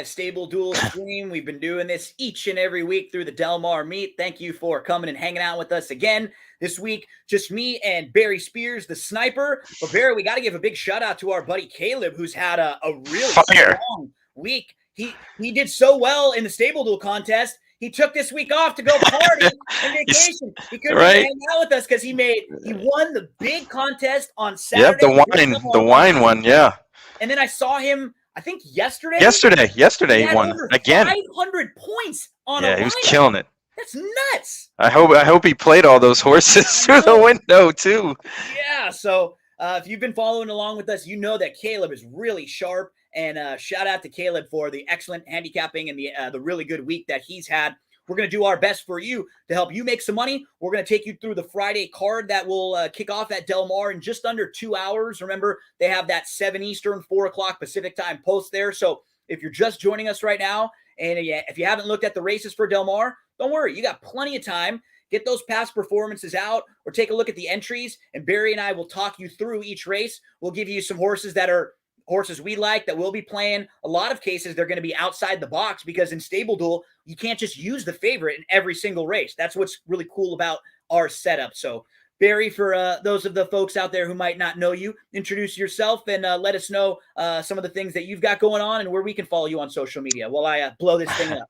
Stable Duel stream. We've been doing this each and every week through the Del Mar meet. Thank you for coming and hanging out with us again this week. Just me and Barry Spears, the sniper. But Barry, we got to give a big shout out to our buddy Caleb, who's had a really strong week. He did so well in the Stable Duel contest. He took this week off to go party and vacation. He couldn't hang out with us because he won the big contest on Saturday. Yep, the wine one, yeah. And then I saw him, I think yesterday he won over again. 500 points on a lineup. He was killing it. That's nuts. I hope he played all those horses through the window too. Yeah. So if you've been following along with us, you know that Caleb is really sharp. And shout out to Caleb for the excellent handicapping and the really good week that he's had. We're going to do our best for you to help you make some money. We're going to take you through the Friday card that will kick off at Del Mar in just under 2 hours. Remember, they have that 7 Eastern, 4 o'clock Pacific time post there. So if you're just joining us right now, and if you haven't looked at the races for Del Mar, don't worry. You got plenty of time. Get those past performances out or take a look at the entries, and Barry and I will talk you through each race. We'll give you some horses that are horses we like that we'll be playing. A lot of cases, they're going to be outside the box because in Stable Duel, you can't just use the favorite in every single race. That's what's really cool about our setup. So, Barry, for those of the folks out there who might not know you, introduce yourself and let us know some of the things that you've got going on and where we can follow you on social media while I blow this thing up.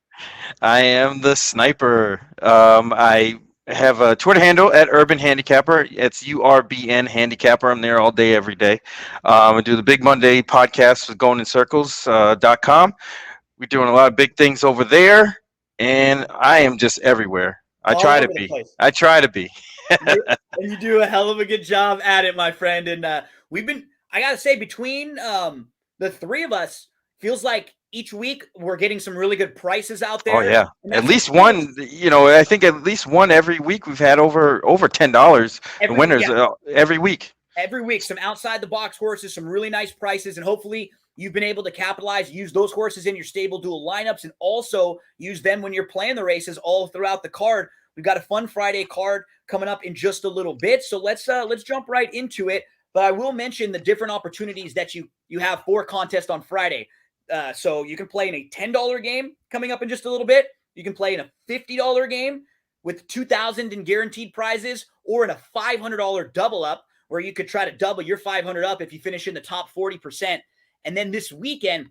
I am the sniper. I have a Twitter handle at Urban Handicapper. It's URBN Handicapper. I'm there all day, every day. I do the Big Monday podcast with GoingInCircles.com. We're doing a lot of big things over there, and I am just everywhere. I try to be. And you do a hell of a good job at it, my friend. And I got to say, between the three of us, feels like each week we're getting some really good prices out there. Oh yeah, at least one. I think at least one every week. We've had over $10 winners every week. Every week, some outside the box horses, some really nice prices, and hopefully you've been able to capitalize, use those horses in your Stable Duel lineups, and also use them when you're playing the races all throughout the card. We've got a fun Friday card coming up in just a little bit, so let's jump right into it. But I will mention the different opportunities that you have for contest on Friday. So you can play in a $10 game coming up in just a little bit. You can play in a $50 game with $2,000 in guaranteed prizes, or in a $500 double up where you could try to double your $500 up if you finish in the top 40%. And then this weekend,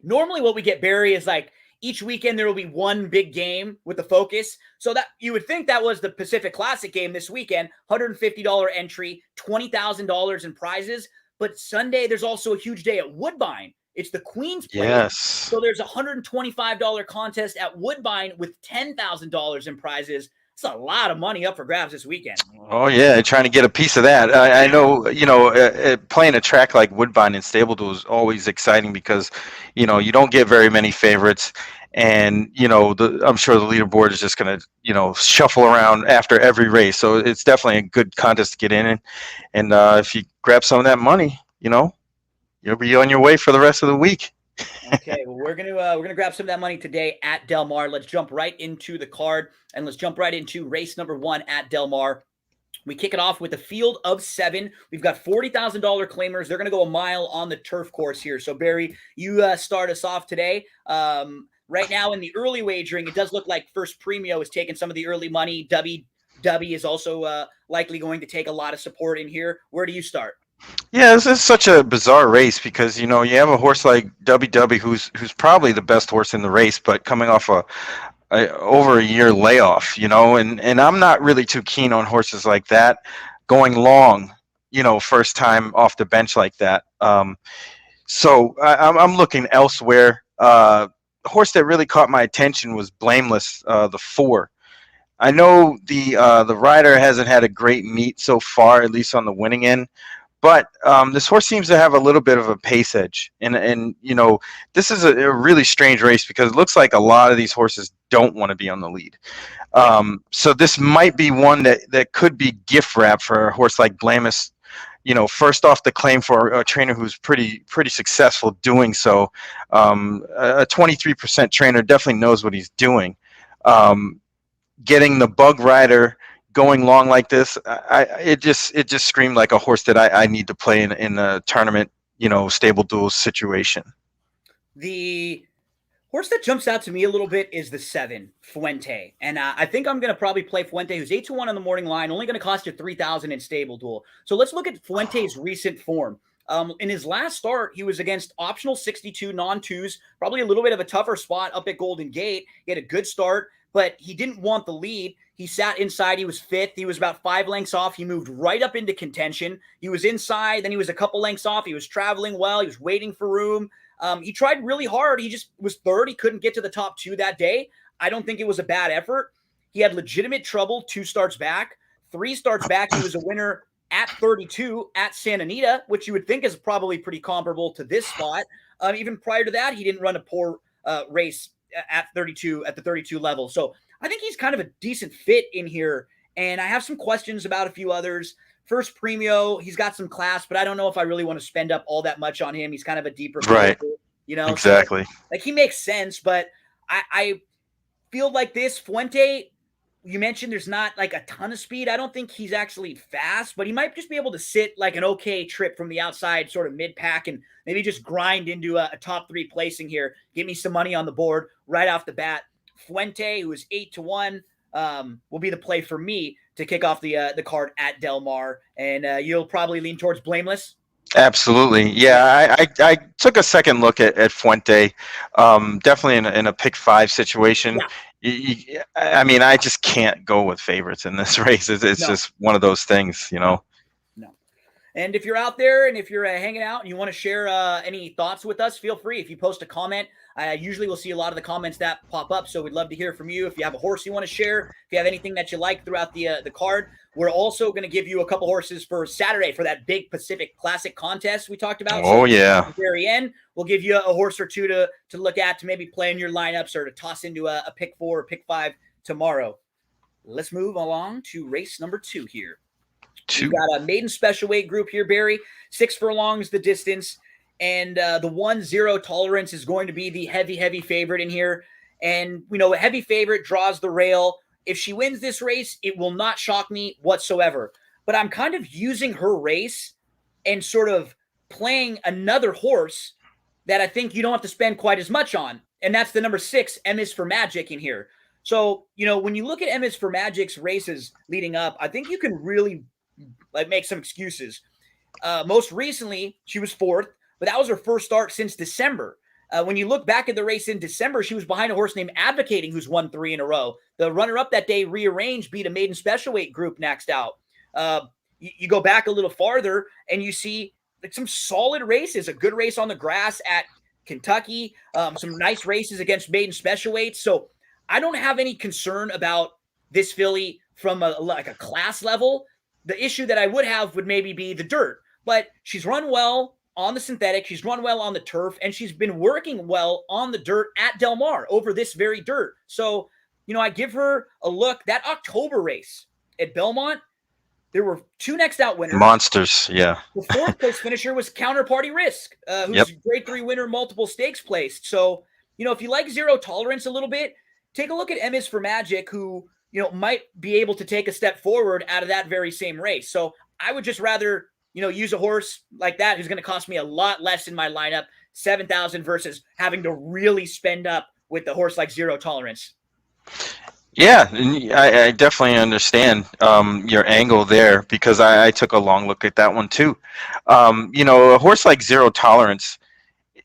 normally what we get, Barry, is like each weekend there will be one big game with the focus. So that you would think that was the Pacific Classic game this weekend, $150 entry, $20,000 in prizes. But Sunday, there's also a huge day at Woodbine. It's the Queen's Plate. Yes. So there's a $125 contest at Woodbine with $10,000 in prizes. It's a lot of money up for grabs this weekend. Oh yeah, trying to get a piece of that. I know, playing a track like Woodbine and Stable Duel is always exciting because, you don't get very many favorites, and I'm sure the leaderboard is just going to, shuffle around after every race. So it's definitely a good contest to get in, and if you grab some of that money, you'll be on your way for the rest of the week. Okay, well, we're gonna grab some of that money today at Del Mar. Let's jump right into the card, and let's jump right into race number 1 at Del Mar. We kick it off with a field of 7. We've got $40,000 claimers. They're gonna go a mile on the turf course here. So Barry, you start us off today. Right now in the early wagering, it does look like First Premio is taking some of the early money. W is also likely going to take a lot of support in here. Where do you start? Yeah, this is such a bizarre race because you have a horse like WW who's probably the best horse in the race, but coming off over a year layoff, and I'm not really too keen on horses like that going long, first time off the bench like that. So I'm looking elsewhere. The horse that really caught my attention was Blameless, the 4. I know the rider hasn't had a great meet so far, at least on the winning end. But this horse seems to have a little bit of a pace edge. And this is a really strange race because it looks like a lot of these horses don't want to be on the lead. So this might be one that could be gift wrap for a horse like Blameless. First off the claim for a trainer who's pretty successful doing so. A 23% trainer definitely knows what he's doing. Getting the bug rider going long like this, it just screamed like a horse that I need to play in a tournament, Stable Duel situation. The Horse that jumps out to me a little bit is the 7, Fuente. And I think I'm going to probably play Fuente, who's 8-1 on the morning line, only going to cost you 3,000 in StableDuel. So let's look at Fuente's recent form. In his last start, he was against optional 62 non-twos, probably a little bit of a tougher spot up at Golden Gate. He had a good start, but he didn't want the lead. He sat inside. He was 5th. He was about 5 lengths off. He moved right up into contention. He was inside. Then he was a couple lengths off. He was traveling well. He was waiting for room. He tried really hard. He just was 3rd. He couldn't get to the top 2 that day. I don't think it was a bad effort. He had legitimate trouble 2 starts back. 3 starts back, he was a winner at 32 at Santa Anita, which you would think is probably pretty comparable to this spot. Even prior to that, he didn't run a poor race at 32 at the 32 level. So I think he's kind of a decent fit in here. And I have some questions about a few others. First, Premio, he's got some class, but I don't know if I really want to spend up all that much on him. He's kind of a deeper right. Player, you know? Exactly. So, like he makes sense, but I feel like this Fuente, you mentioned there's not like a ton of speed. I don't think he's actually fast, but he might just be able to sit like an okay trip from the outside, sort of mid-pack, and maybe just grind into a top 3 placing here. Give me some money on the board right off the bat. Fuente, who is 8-1, will be the play for me to kick off the card at Del Mar, and you'll probably lean towards Blameless. Absolutely, yeah. I took a second look at Fuente, definitely in a pick 5 situation. Yeah. I mean, I just can't go with favorites in this race. It's just one of those things, you know. And if you're out there and if you're hanging out and you want to share any thoughts with us, feel free. If you post a comment, I usually will see a lot of the comments that pop up. So we'd love to hear from you. If you have a horse you want to share, if you have anything that you like throughout the card, we're also going to give you a couple horses for Saturday for that big Pacific Classic contest we talked about. Oh, yeah. At the very end, we'll give you a horse or two to look at, to maybe play in your lineups or to toss into a pick 4 or pick 5 tomorrow. Let's move along to race number 2 here. We've got a maiden special weight group here, Barry. 6 furlongs the distance. And the 1-0 tolerance is going to be the heavy favorite in here. And we know a heavy favorite draws the rail. If she wins this race, it will not shock me whatsoever. But I'm kind of using her race and sort of playing another horse that I think you don't have to spend quite as much on. And that's the number 6, M is for Magic in here. So, you know, when you look at M is for Magic's races leading up, I think you can really make some excuses. Most recently, she was 4th, but that was her first start since December. When you look back at the race in December, she was behind a horse named Advocating, who's won 3 in a row. The runner-up that day, Rearranged, beat a maiden special weight group next out. You go back a little farther, and you see like some solid races, a good race on the grass at Kentucky, some nice races against maiden special weights. So I don't have any concern about this filly from a class level. The issue that I would have would maybe be the dirt, but she's run well on the synthetic. She's run well on the turf, and she's been working well on the dirt at Del Mar over this very dirt. So, you know, I give her a look. That October race at Belmont, there were 2 next out winners. Monsters, yeah. The 4th place finisher was Counterparty Risk, who's a grade 3 winner, multiple stakes placed. So, you know, if you like 0 tolerance a little bit, take a look at M is for Magic, who, you know, might be able to take a step forward out of that very same race. So I would just rather, you know, use a horse like that who's going to cost me a lot less in my lineup, 7,000 versus having to really spend up with the horse like 0 tolerance. Yeah, I definitely understand your angle there, because I took a long look at that one too. You know, a horse like 0 tolerance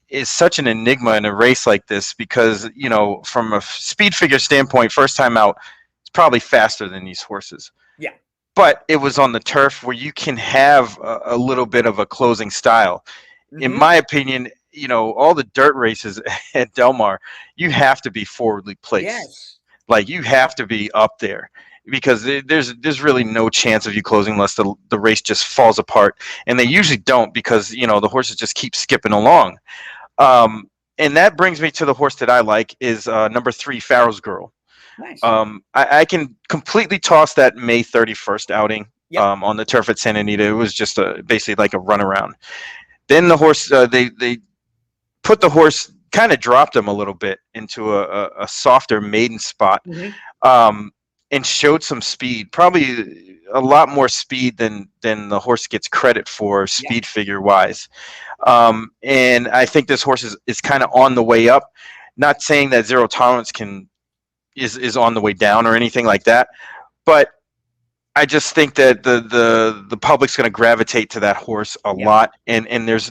is such an enigma in a race like this, because, you know, from a speed figure standpoint, first time out, it's probably faster than these horses. Yeah. But it was on the turf where you can have a little bit of a closing style. Mm-hmm. In my opinion, you know, all the dirt races at Del Mar, you have to be forwardly placed. Yes. Like, you have to be up there, because there's really no chance of you closing unless the race just falls apart. And they usually don't, because, you know, the horses just keep skipping along. And that brings me to the horse that I like, is number 3, Pharaoh's Girl. Nice. I can completely toss that May 31st outing. Yep. On the turf at Santa Anita. It was just basically like a runaround. Then the horse, they put the horse, kind of dropped him a little bit into a softer maiden spot, mm-hmm. And showed some speed, probably a lot more speed than the horse gets credit for, speed figure wise. And I think this horse is kind of on the way up. Not saying that Zero Tolerance is on the way down or anything like that, but I just think that the public's going to gravitate to that horse a lot, and there's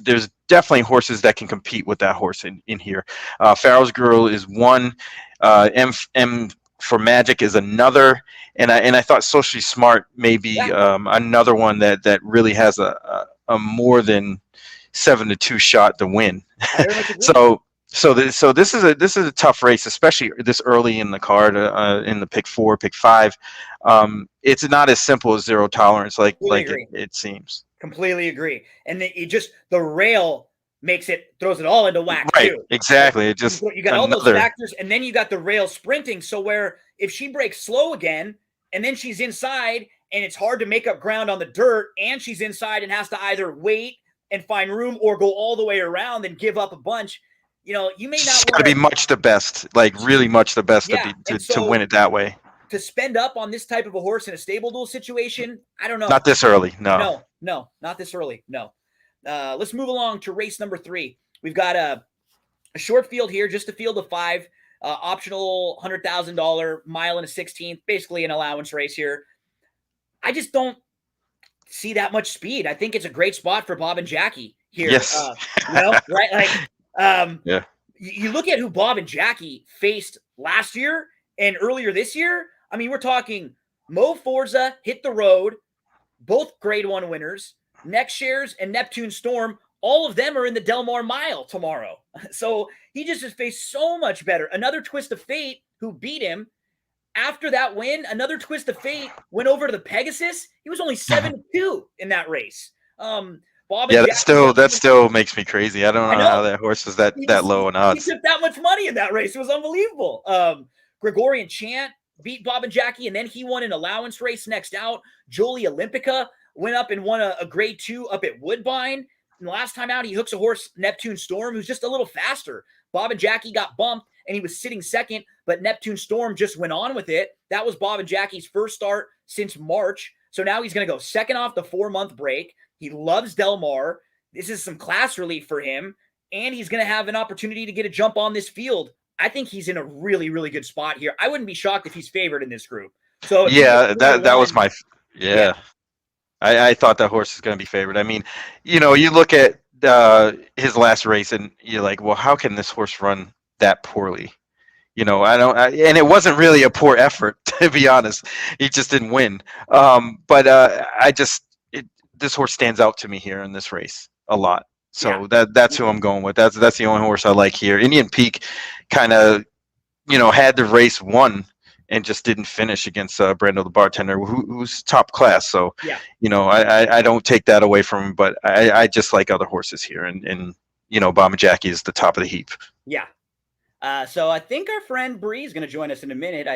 definitely horses that can compete with that horse in here. Farrell's Girl is one. M for Magic is another, and I thought Socially Smart may be another one that really has a more than 7-2 shot to win. I very much agree. So this is a tough race, especially this early in the card, in the pick 4, pick 5. It's not as simple as Zero Tolerance like it seems. Completely agree. And the rail throws it all into whack too. Exactly. It just you got all those factors, and then you got the rail sprinting. So where if she breaks slow again, and then she's inside, and it's hard to make up ground on the dirt, and she's inside and has to either wait and find room or go all the way around and give up a bunch. You know, you may not want to be much the best, like really much the best to win it that way. To spend up on this type of a horse in a StableDuel situation, I don't know. Not this early, no. No, not this early, no. Let's move along to race number 3. We've got a short field here, just a field of 5, optional $100,000 mile and a 16th, basically an allowance race here. I just don't see that much speed. I think it's a great spot for Bob and Jackie here. Yes. Right? Like, you look at who Bob and Jackie faced last year and earlier this year. I mean, we're talking Mo Forza, Hit the Road, both grade 1 winners, Next Shares and Neptune Storm. All of them are in the Del Mar Mile tomorrow. So he just has faced so much better. Another Twist of Fate who beat him. After that win, another Twist of Fate went over to the Pegasus. He was only 7-2 in that race. Bob and that still makes me crazy. I don't know how that horse was that low in odds. He took that much money in that race. It was unbelievable. Gregorian Chant beat Bob and Jackie, and then he won an allowance race next out. Jolie Olympica went up and won a grade 2 up at Woodbine. And the last time out, he hooks a horse, Neptune Storm, who's just a little faster. Bob and Jackie got bumped, and he was sitting second, but Neptune Storm just went on with it. That was Bob and Jackie's first start since March. So now he's going to go second off the 4-month break. He loves Del Mar. This is some class relief for him, and he's going to have an opportunity to get a jump on this field. I think he's in a really, really good spot here. I wouldn't be shocked if he's favored in this group. So that was my I thought that horse is going to be favored. I mean, you look at his last race, and you're like, well, how can this horse run that poorly? And it wasn't really a poor effort, to be honest. He just didn't win. This horse stands out to me here in this race a lot. So that's who I'm going with. That's the only horse I like here. Indian Peak kind of, had the race won and just didn't finish against Brando the Bartender, who's top class. So, I don't take that away from him, but I just like other horses here. And Bob and Jackie is the top of the heap. Yeah. So I think our friend Bree is going to join us in a minute.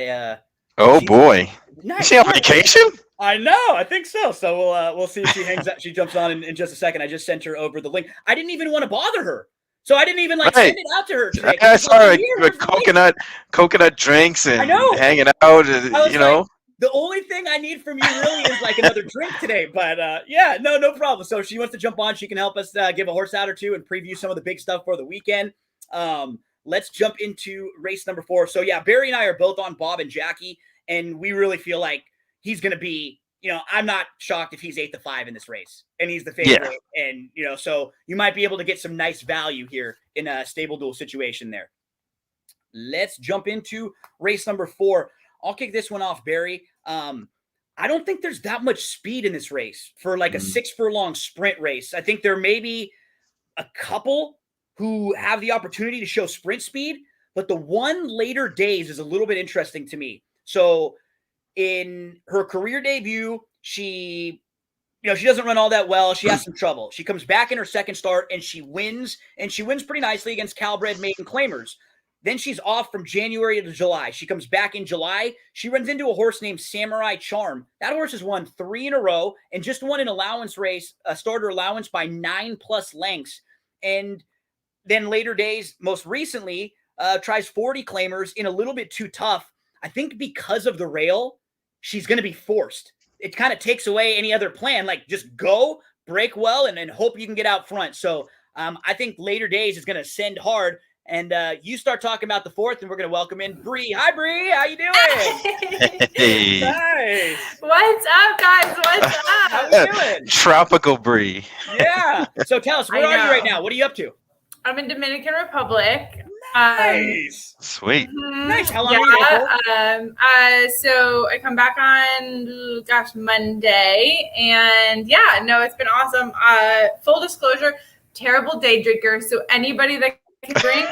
Oh boy, is she on vacation? I know, I think so. So we'll see if she hangs out. She jumps on in just a second. I just sent her over the link. I didn't even want to bother her, so I didn't even send it out to her today. I saw her with coconut drinks and hanging out. Like, the only thing I need from you really is another drink today. But no problem. So if she wants to jump on, she can help us give a horse out or two and preview some of the big stuff for the weekend. Let's jump into race number 4. So Barry and I are both on Bob and Jackie, and we really feel like he's going to be, I'm not shocked if he's 8-5 in this race, and he's the favorite. Yeah. And, so you might be able to get some nice value here in a StableDuel situation there. Let's jump into race number 4. I'll kick this one off, Barry. I don't think there's that much speed in this race for a 6 furlong sprint race. I think there may be a couple who have the opportunity to show sprint speed, but the one Later Days is a little bit interesting to me. So in her career debut, she doesn't run all that well. She has some trouble. She comes back in her second start and she wins pretty nicely against Calbred Maiden Claimers. Then she's off from January to July. She comes back in July. She runs into a horse named Samurai Charm. That horse has won 3 in a row and just won an allowance race, a starter allowance by 9+ lengths. And then Later Days, most recently, tries 40 Claimers in a little bit too tough. I think because of the rail, she's going to be forced. It kind of takes away any other plan. Just go, break well, and hope you can get out front. So I think Later Days is going to send hard. and you start talking about the fourth, and we're going to welcome in Bree. Hi, Bree. How you doing? Hey. Nice. What's up, guys? What's up? How you doing? Tropical Bree. Yeah. So tell us, where are you right now? What are you up to? I'm in Dominican Republic. Nice. Sweet. Nice. How long are you there for? So I come back on, Monday, and it's been awesome. Full disclosure, terrible day drinker. So anybody that can drink,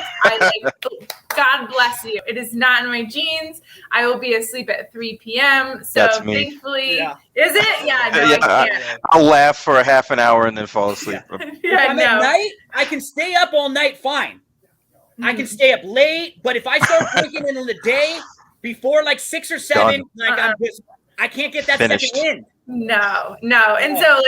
God bless you. It is not in my genes. I will be asleep at 3 p.m. So That's me. thankfully, Yeah. Is it? Yeah, no, I can't. I'll laugh for a half an hour and then fall asleep. If I'm at night, I can stay up all night fine. I can stay up late, but if I start drinking in the day before like 6 or 7, I can't get that Finished. second wind. No. And so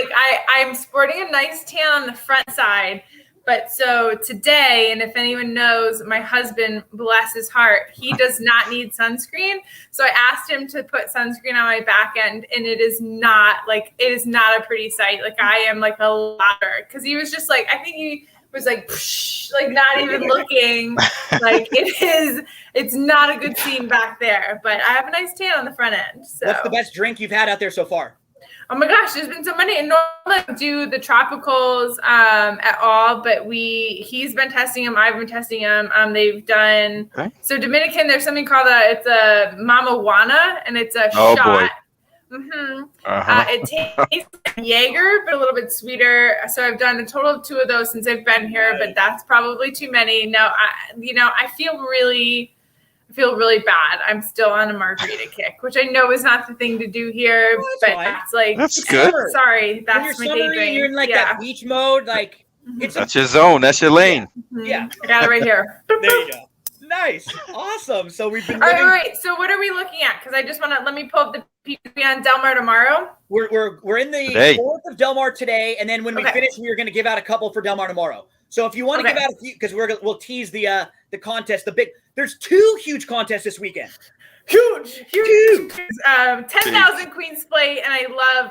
I'm sporting a nice tan on the front side. But so today, and if anyone knows, my husband, bless his heart, he does not need sunscreen. So I asked him to put sunscreen on my back end, and it is not a pretty sight. Like I am like a ladder, because he was just like, I think he was like, psh, like not even looking. Like it's not a good scene back there. But I have a nice tan on the front end. So what's the best drink you've had out there so far? Oh my gosh, there's been so many. And normally I don't do the tropicals at all, but he's been testing them. I've been testing them. They've done so Dominican. There's something called it's a mamajuana, and it's a shot. Boy. Mm-hmm. Uh-huh. It tastes like Jaeger, but a little bit sweeter. So I've done a total of 2 of those since I've been here, but that's probably too many. No, I feel really bad. I'm still on a margarita kick, which I know is not the thing to do here, but it's like, that's good. Sorry, that's my day drink. You're in that beach mode, like that's your zone. That's your lane. Yeah, I got it right here. There you go. Nice, awesome. So we've been. All right. So what are we looking at? Because I just want to let me pull up the PPP on Del Mar tomorrow. We're in the 4th of Del Mar today, and then when we finish, we are going to give out a couple for Del Mar tomorrow. So if you want to give out a few, because we'll tease the contest. There's 2 huge contests this weekend. Huge. 10,000 Queen's Plate, and I love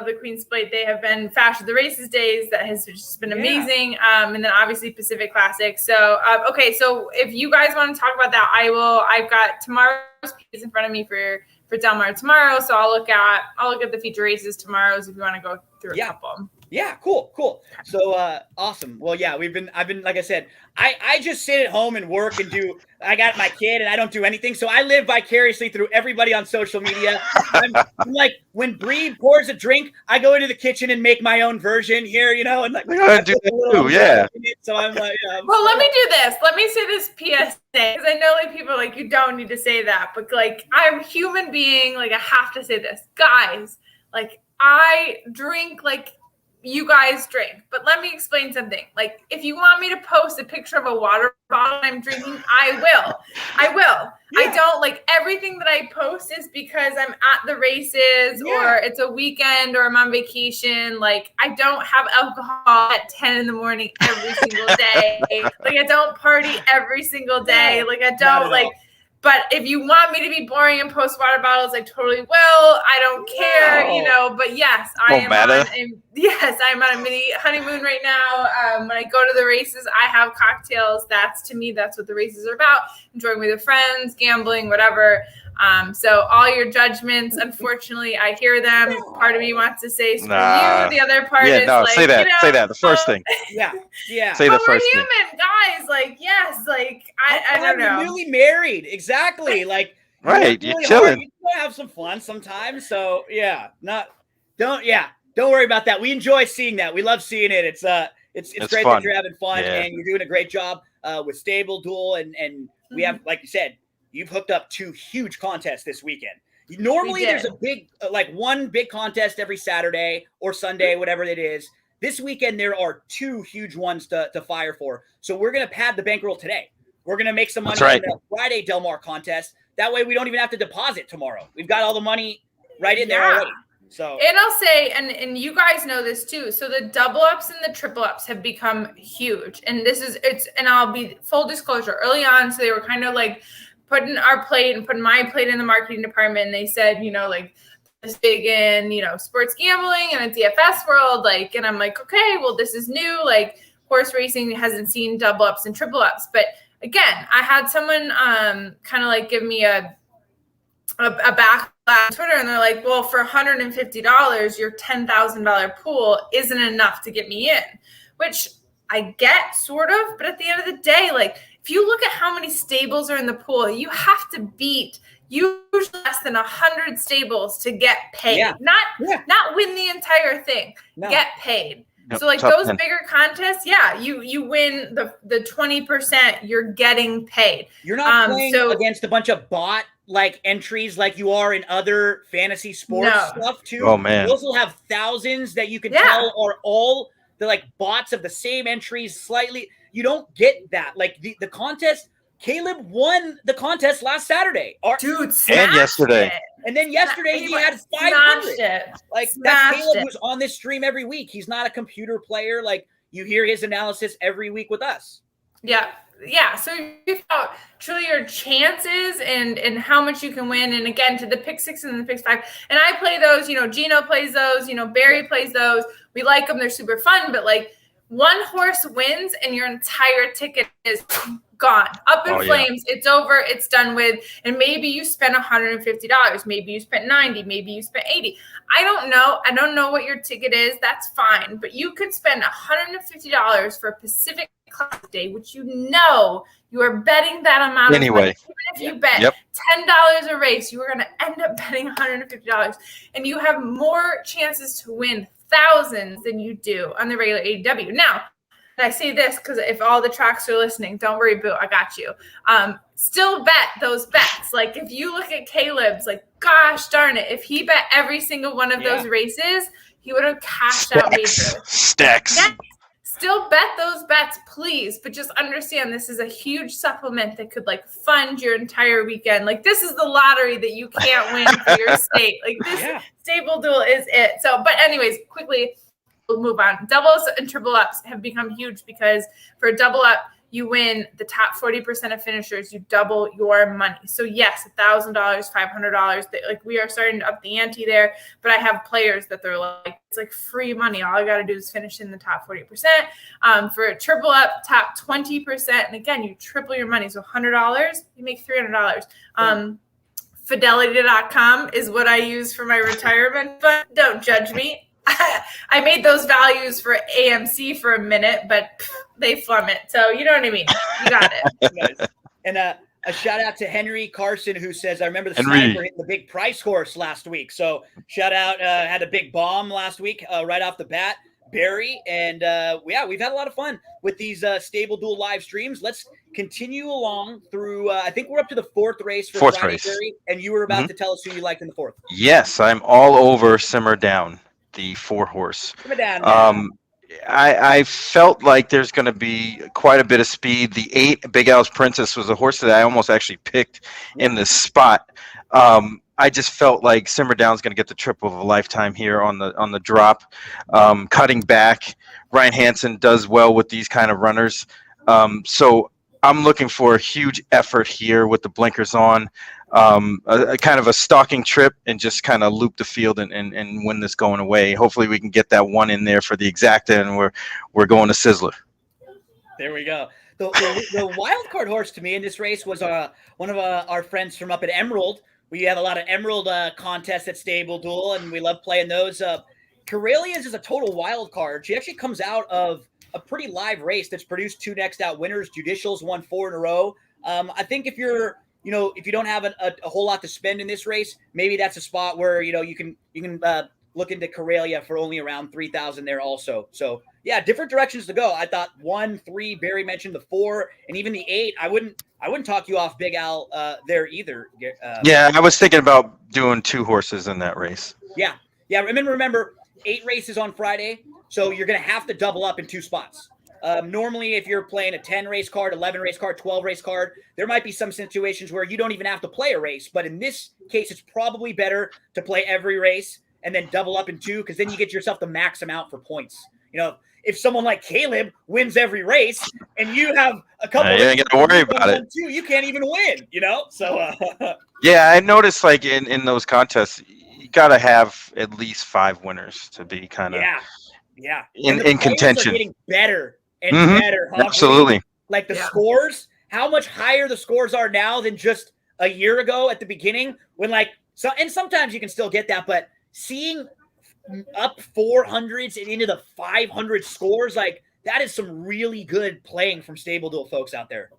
the Queen's Plate. They have been Fashion of the Races days. That has just been amazing. And then obviously Pacific Classic. So, so if you guys want to talk about that, I've got tomorrow's piece in front of me for Del Mar tomorrow. So I'll look at the feature races tomorrow if you want to go through a couple. Yeah, cool. So awesome. Well, yeah, I've been like I said, I just sit at home and work and I got my kid and I don't do anything. So I live vicariously through everybody on social media. I'm like, when Bree pours a drink, I go into the kitchen and make my own version here, and like I do that too, yeah. So I'm like, well, let me do this. Let me say this PSA, because I know like people are like, you don't need to say that, but like I'm a human being, like I have to say this, guys. Like I drink like you guys drink, but let me explain something. Like, if you want me to post a picture of a water bottle I'm drinking, I will. Yeah. I don't like everything that I post is because I'm at the races or it's a weekend or I'm on vacation. Like, I don't have alcohol at 10 in the morning every single day. Like, I don't party every single day. Like, I don't like. But if you want me to be boring and post water bottles, I totally will. I don't care, But yes, I'm on a mini honeymoon right now. When I go to the races, I have cocktails. To me, that's what the races are about. Enjoying with your friends, gambling, whatever. So all your judgments, unfortunately, I hear them. Part of me wants to say screw you. The other part is like, say that. Say that. The first thing. Yeah. Say the first thing. We're human, guys. Like, yes. Like, I don't know. You're newly married. Exactly. Like, right. You're chilling. You have some fun sometimes. So don't worry about that. We enjoy seeing that. We love seeing it. It's great fun. that you're having fun and you're doing a great job with StableDuel and we have, like you said, you've hooked up 2 huge contests this weekend. Normally there's a big, one big contest every Saturday or Sunday, whatever it is. This weekend, there are 2 huge ones to fire for. So we're going to pad the bankroll today. We're going to make some money on the Friday Del Mar contest. That way we don't even have to deposit tomorrow. We've got all the money right in there already. So, and I'll say, and you guys know this too. So the double ups and the triple ups have become huge. And and I'll be full disclosure early on. So they were kind of like, putting our plate and putting my plate in the marketing department. And they said, like this big in, sports gambling and a DFS world. Like, and I'm like, okay, well, this is new. Like horse racing hasn't seen double ups and triple ups, but again, I had someone kind of like give me a backlash on Twitter, and they're like, well, for $150, your $10,000 pool isn't enough to get me in, which I get sort of, but at the end of the day, like if you look at how many stables are in the pool, you have to beat usually less than 100 stables to get paid, not win the entire thing, get paid. Yep, so like those bigger contests, you win the 20%, you're getting paid. You're not playing against a bunch of bot like entries like you are in other fantasy sports stuff too. Oh man. You also have thousands that you can tell are all the like bots of the same entries slightly. You don't get that. Like the contest, Caleb won the contest last Saturday. Dude, and yesterday. And then yesterday he had 500. Like that's Caleb who's on this stream every week. He's not a computer player. Like you hear his analysis every week with us. Yeah. So you felt truly your chances and how much you can win. And again, to the pick 6 and the pick 5. And I play those, Gino plays those, Barry plays those. We like them. They're super fun. But like one horse wins and your entire ticket is gone, up in flames. It's over. It's done with. And maybe you spent $150. Maybe you spent $90. Maybe you spent $80. I don't know. I don't know what your ticket is. That's fine. But you could spend $150 for a Pacific Classic Day, which you are betting that amount of money. Even if you bet $10 a race, you are going to end up betting $150. And you have more chances to win thousands than you do on the regular ADW. Now, and I say this because if all the tracks are listening, don't worry, Boo, I got you. Still bet those bets. Like if you look at Caleb's, like, gosh darn it, if he bet every single one of those races, he would have cashed out major. Stacks. Yeah. Still bet those bets, please, but just understand this is a huge supplement that could like fund your entire weekend. Like this is the lottery that you can't win for your state. Like this StableDuel is it. So, but anyways, quickly we'll move on. Doubles and triple ups have become huge because for a double up, you win the top 40% of finishers, you double your money. So yes, $1,000, $500. Like we are starting to up the ante there, but I have players that they're like, it's like free money. All I got to do is finish in the top 40%. For a triple up, top 20%. And again, you triple your money. So $100, you make $300. Fidelity.com is what I use for my retirement, but don't judge me. I made those values for AMC for a minute, but they plummet. So you know what I mean? You got it. Nice. And a shout out to Henry Carson, who says, I remember the sniper hitting the big price horse last week. So shout out, had a big bomb last week right off the bat, Barry. And we've had a lot of fun with these StableDuel live streams. Let's continue along through, I think we're up to the fourth race for Friday, Barry, and you were about to tell us who you liked in the fourth. Yes, I'm all over Simmer Down, the 4-horse. I felt like there's going to be quite a bit of speed. The 8, Big Al's Princess, was a horse that I almost actually picked in this spot. I just felt like Simmer Down's going to get the trip of a lifetime here on the drop. Cutting back, Ryan Hansen does well with these kind of runners. So I'm looking for a huge effort here with the blinkers on. A kind of a stalking trip and just kind of loop the field and win this going away. Hopefully we can get that one in there for the exacta, and we're going to Sizzler. There we go. The wild card horse to me in this race was one of our friends from up at Emerald. We have a lot of Emerald contests at StableDuel, and we love playing those. Corellia's is a total wild card. She actually comes out of a pretty live race that's produced 2 next out winners. Judicial's won 4 in a row. I think if you don't have a whole lot to spend in this race, maybe that's a spot where, you can look into Corellia for only around 3,000 there also. So yeah, different directions to go. I thought 1, 3, Barry mentioned the 4 and even the 8. I wouldn't talk you off Big Al there either. Yeah. I was thinking about doing 2 horses in that race. Yeah. Remember 8 races on Friday. So you're going to have to double up in 2 spots. Normally, if you're playing a 10 race card, 11 race card, 12 race card, there might be some situations where you don't even have to play a race. But in this case, it's probably better to play every race and then double up in 2, because then you get yourself the max amount for points. If someone like Caleb wins every race and you have a couple, you ain't got to worry about it. You can't even win. So yeah, I noticed like in those contests, you got to have at least 5 winners to be kind of in contention. Are getting better and better. Absolutely. Like the scores how much higher the scores are now than just a year ago at the beginning when and sometimes you can still get that, but seeing up 400s and into the 500 scores, that is some really good playing from StableDuel folks out there.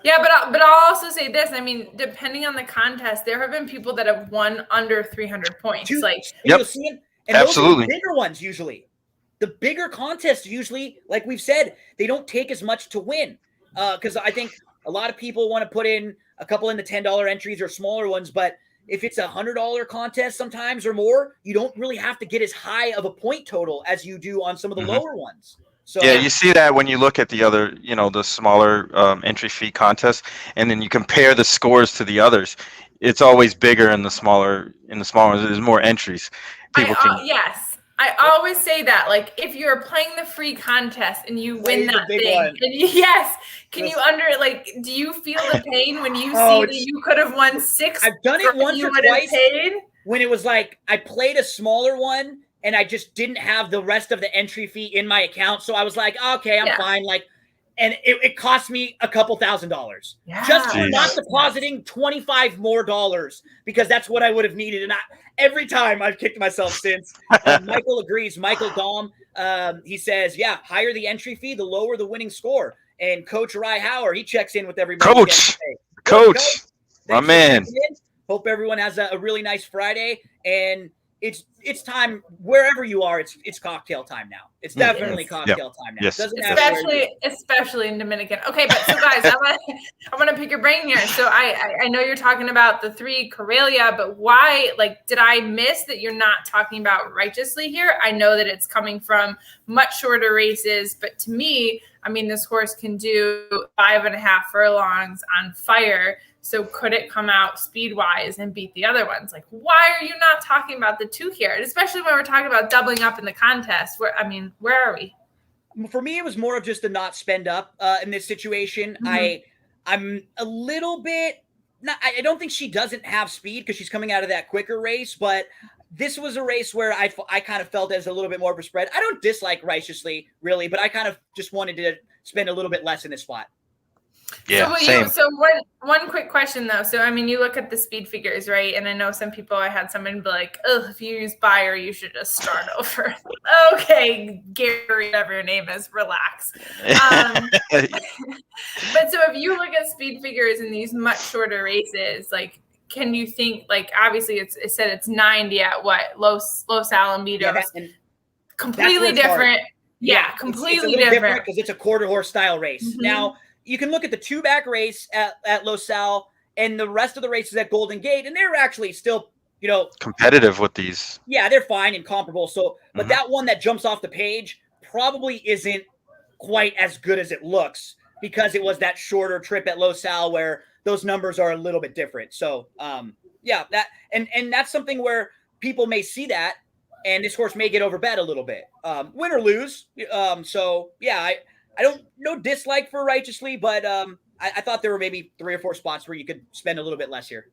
Yeah, but I'll also say this. I mean, depending on the contest, there have been people that have won under 300 points. You'll see them, and absolutely. Those are the bigger ones usually. The bigger contests usually, like we've said, they don't take as much to win. Because I think a lot of people want to put in a couple in the $10 entries or smaller ones, but if it's $100 contest sometimes or more, you don't really have to get as high of a point total as you do on some of the lower ones. So yeah, you see that when you look at the other, the smaller entry fee contests, and then you compare the scores to the others. It's always bigger in the smaller ones. There's more entries. Yes, I always say that. If you're playing the free contest and you win that thing, can you do you feel the pain when you see that you could have won 6? I've done it once or twice. When it was I played a smaller one. And I just didn't have the rest of the entry fee in my account. So I was like, okay, I'm fine. And it cost me a couple $1,000 just for not depositing $25 more because that's what I would have needed. And every time I've kicked myself since. Michael agrees. Michael Dahm, he says, higher the entry fee, the lower the winning score. And Coach Rye Hauer, he checks in with everybody. Coach, my man. Hope everyone has a really nice Friday. And it's time wherever you are. It's cocktail time now. It's definitely cocktail time now. Yes. Especially in Dominican. Okay, but so guys, I want to pick your brain here. So I know you're talking about the 3 Corelia, but why? Did I miss that you're not talking about Righteously here? I know that it's coming from much shorter races, but to me, I mean, this horse can do 5.5 furlongs on fire. So could it come out speed-wise and beat the other ones? Why are you not talking about the 2 here? And especially when we're talking about doubling up in the contest. Where are we? For me, it was more of just to not spend up in this situation. I'm a little bit I don't think she doesn't have speed because she's coming out of that quicker race, but this was a race where I kind of felt as a little bit more of a spread. I don't dislike Righteously, really, but I kind of just wanted to spend a little bit less in this spot. Yeah, so one quick question though. So I mean, you look at the speed figures, right? And I know some people. I had someone be like, "Oh, if you use buyer, you should just start over." Okay, Gary, whatever your name is, relax. But so if you look at speed figures in these much shorter races, can you think obviously it said it's 90 at what Los Alamitos, completely different. Yeah, completely different because it's a quarter horse style race. Now. You can look at the 2-back race at Los Sal and the rest of the races at Golden Gate, and they're actually still, competitive with these. Yeah, they're fine and comparable. So, but that one that jumps off the page probably isn't quite as good as it looks because it was that shorter trip at Los Sal where those numbers are a little bit different. So, that and that's something where people may see that, and this horse may get overbet a little bit, win or lose. I don't no dislike for Righteously, but I thought there were maybe 3 or 4 spots where you could spend a little bit less here.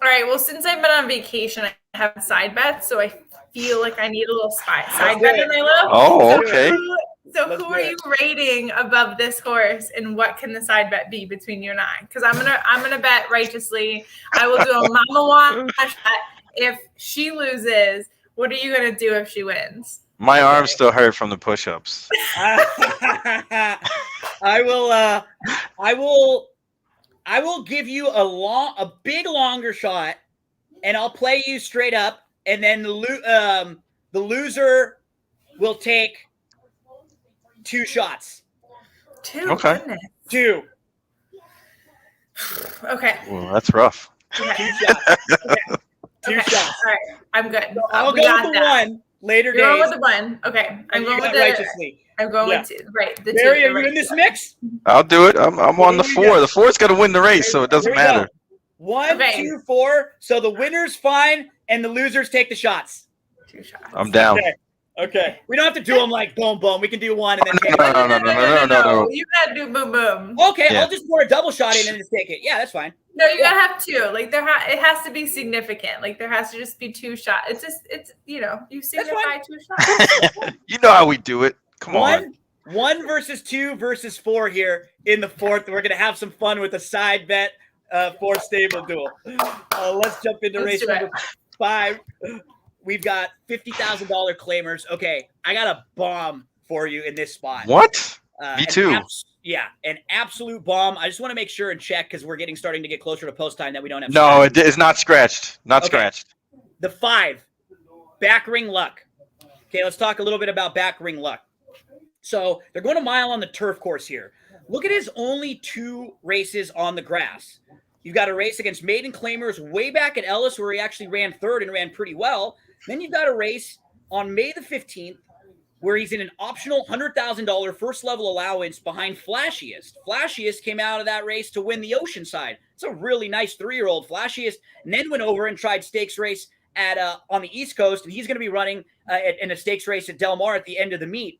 All right. Well, since I've been on vacation, I have side bets, so I feel like I need a little side bet in my life. Oh, okay. So who are you rating above this horse, and what can the side bet be between you and I? Because I'm gonna bet Righteously. I will do a mama wash bet. If she loses, what are you gonna do if she wins? My arms still hurt from the push-ups. I will give you a big longer shot, and I'll play you straight up, and then the loser will take 2 shots. 2. Okay. Goodness. 2. Okay. Well, that's rough. Okay. 2 shots. Okay. 2 shots. All right. I'm good. So I'll go with the 1 later days. You're going with the 1. Okay. I'm going with the Righteously. I'm going with 2. Right. The 2. Barry, are you in this mix? I'll do it. I'm on the 4. The 4's got to win the race, so it doesn't matter. 1, 2, 4. So the winner's fine, and the losers take the shots. 2 shots. I'm down. Okay. We don't have to do them like boom, boom. We can do 1 and then take No. You gotta do boom, boom. Okay, yeah. I'll just pour a double shot in and just take it. Yeah, that's fine. No, you gotta have 2. It has to be significant. There has to just be 2 shots. It's you signify 2 shots. You know how we do it. Come on. 1, 1 versus 2 versus 4 here in the fourth. We're going to have some fun with a side bet for StableDuel. Let's jump into Let's race do number it. 5. We've got $50,000 claimers. Okay, I got a bomb for you in this spot. What? Me too. An absolute bomb. I just want to make sure and check because we're starting to get closer to post time that we don't have. No, it is not scratched. Not scratched. The 5, back ring luck. Okay, let's talk a little bit about back ring luck. So they're going a mile on the turf course here. Look at his only 2 races on the grass. You've got a race against maiden claimers way back at Ellis where he actually ran 3rd and ran pretty well. Then you've got a race on May the 15th where he's in an optional $100,000 first level allowance behind Flashiest. Flashiest came out of that race to win the Oceanside. It's a really nice 3-year-old. Flashiest and then went over and tried stakes race at on the East Coast, and he's going to be running in a stakes race at Del Mar at the end of the meet.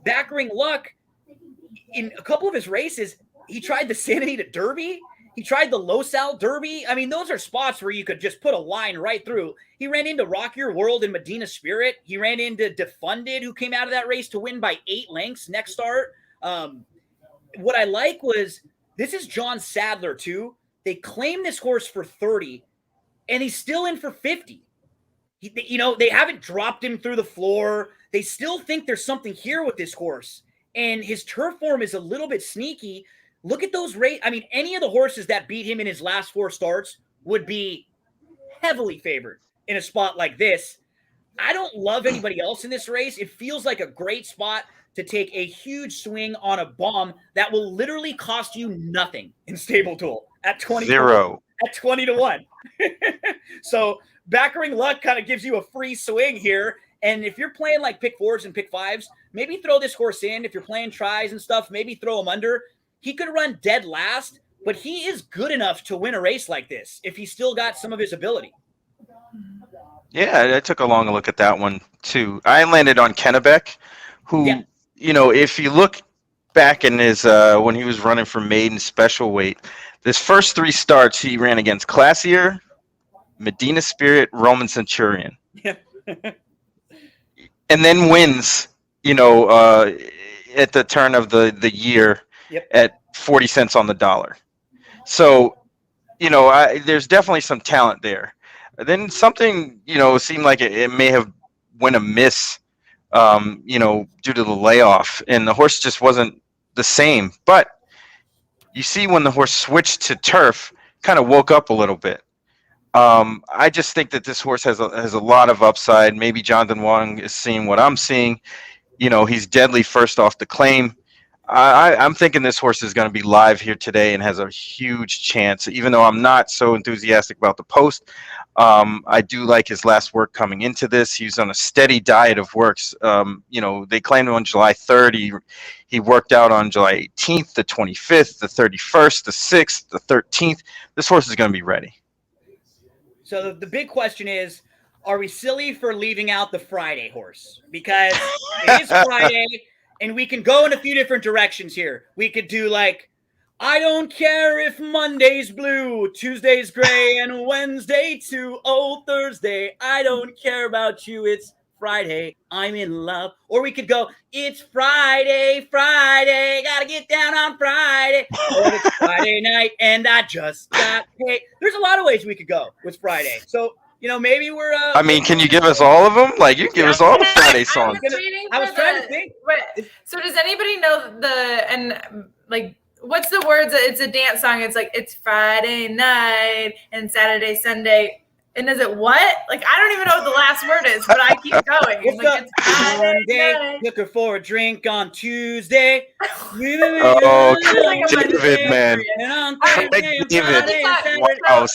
Backring luck, in a couple of his races, he tried the Santa Anita Derby. He tried the Los Al Derby. I mean, those are spots where you could just put a line right through. He ran into Rock Your World and Medina Spirit. He ran into Defunded, who came out of that race to win by 8 lengths next start. What I like was, this is John Sadler, too. They claimed this horse for 30, and he's still in for 50. They haven't dropped him through the floor. They still think there's something here with this horse. And his turf form is a little bit sneaky. Look at those rates. I mean, any of the horses that beat him in his last 4 starts would be heavily favored in a spot like this. I don't love anybody else in this race. It feels like a great spot to take a huge swing on a bomb that will literally cost you nothing in StableDuel at 20 0 at 20 to 1. So backering luck kind of gives you a free swing here. And if you're playing like pick 4s and pick 5s, maybe throw this horse in. If you're playing tries and stuff, maybe throw him under. He could run dead last, but he is good enough to win a race like this if he's still got some of his ability. Yeah, I took a long look at that one too. I landed on Kennebec, who, if you look back in his when he was running for maiden special weight, this first 3 starts he ran against Classier, Medina Spirit, Roman Centurion. Yeah. And then wins, at the turn of the year at 40 cents on the dollar. So, there's definitely some talent there. Then something, seemed like it may have went amiss, due to the layoff, and the horse just wasn't the same. But you see when the horse switched to turf, kind of woke up a little bit. I just think that this horse has a lot of upside. Maybe Jonathan Wong is seeing what I'm seeing. He's deadly first off the claim. I'm thinking this horse is going to be live here today and has a huge chance. Even though I'm not so enthusiastic about the post, I do like his last work coming into this. He's on a steady diet of works. They claimed him on July 3rd. He worked out on July 18th, the 25th, the 31st, the 6th, the 13th. This horse is going to be ready. So the big question is, are we silly for leaving out the Friday horse? Because it is Friday, and we can go in a few different directions here. We could do like, I don't care if Monday's blue, Tuesday's gray, and Wednesday too. Oh, Thursday, I don't care about you. It's Friday, I'm in love. Or we could go, it's Friday, gotta get down on Friday. Or it's Friday night, and I just got paid. There's a lot of ways we could go with Friday. So, maybe we're... I mean, can you give us all of them? Like, you can give us all the Friday songs. I was trying to think. So does anybody know what's the words? It's a dance song. It's like, it's Friday night and Saturday, Sunday. And is it what? Like, I don't even know what the last word is, but I keep going. It's Monday, looking for a drink on Tuesday. Oh, David, man. David. Wow.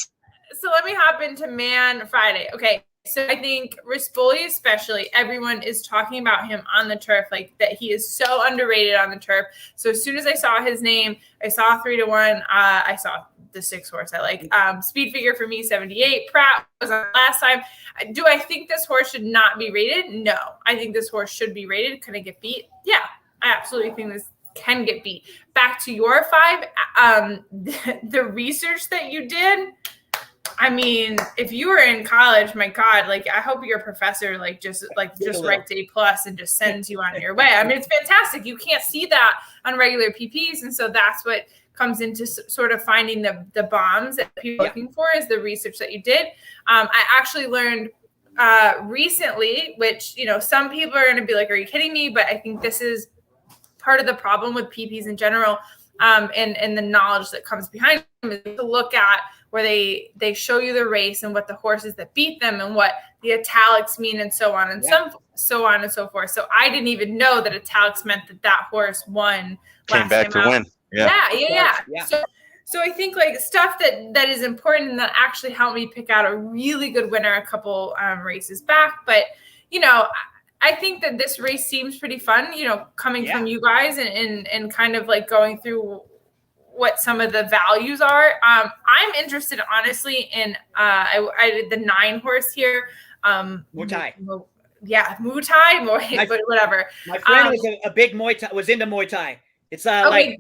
So let me hop into Man Friday. Okay. So I think Rispoli especially, everyone is talking about him on the turf, like that he is so underrated on the turf. So as soon as I saw his name, I saw 3 to 1. I saw the 6 horse I like. Speed figure for me, 78. Pratt was on last time. Do I think this horse should not be rated? No. I think this horse should be rated. Could it get beat? Yeah, I absolutely think this can get beat. Back to your 5, the research that you did, I mean, if you were in college, my God, like I hope your professor just writes A+ and just sends you on your way. I mean, it's fantastic. You can't see that on regular PPs, and so that's what comes into sort of finding the bombs that people are looking for is the research that you did. I actually learned recently, which some people are going to be like, "Are you kidding me?" But I think this is part of the problem with PPs in general, and the knowledge that comes behind them is to look at where they show you the race and what the horses that beat them and what the italics mean and so on and so on and so forth. So I didn't even know that italics meant that horse won. Came back to win. Yeah. So I think stuff that is important and that actually helped me pick out a really good winner a couple races back. But I think that this race seems pretty fun, coming from you guys and kind of going through what some of the values are. I'm interested, honestly, in I did the 9 horse here. Muay Thai. Muay Thai, but whatever. My friend was a big Muay Thai, was into Muay Thai. It's like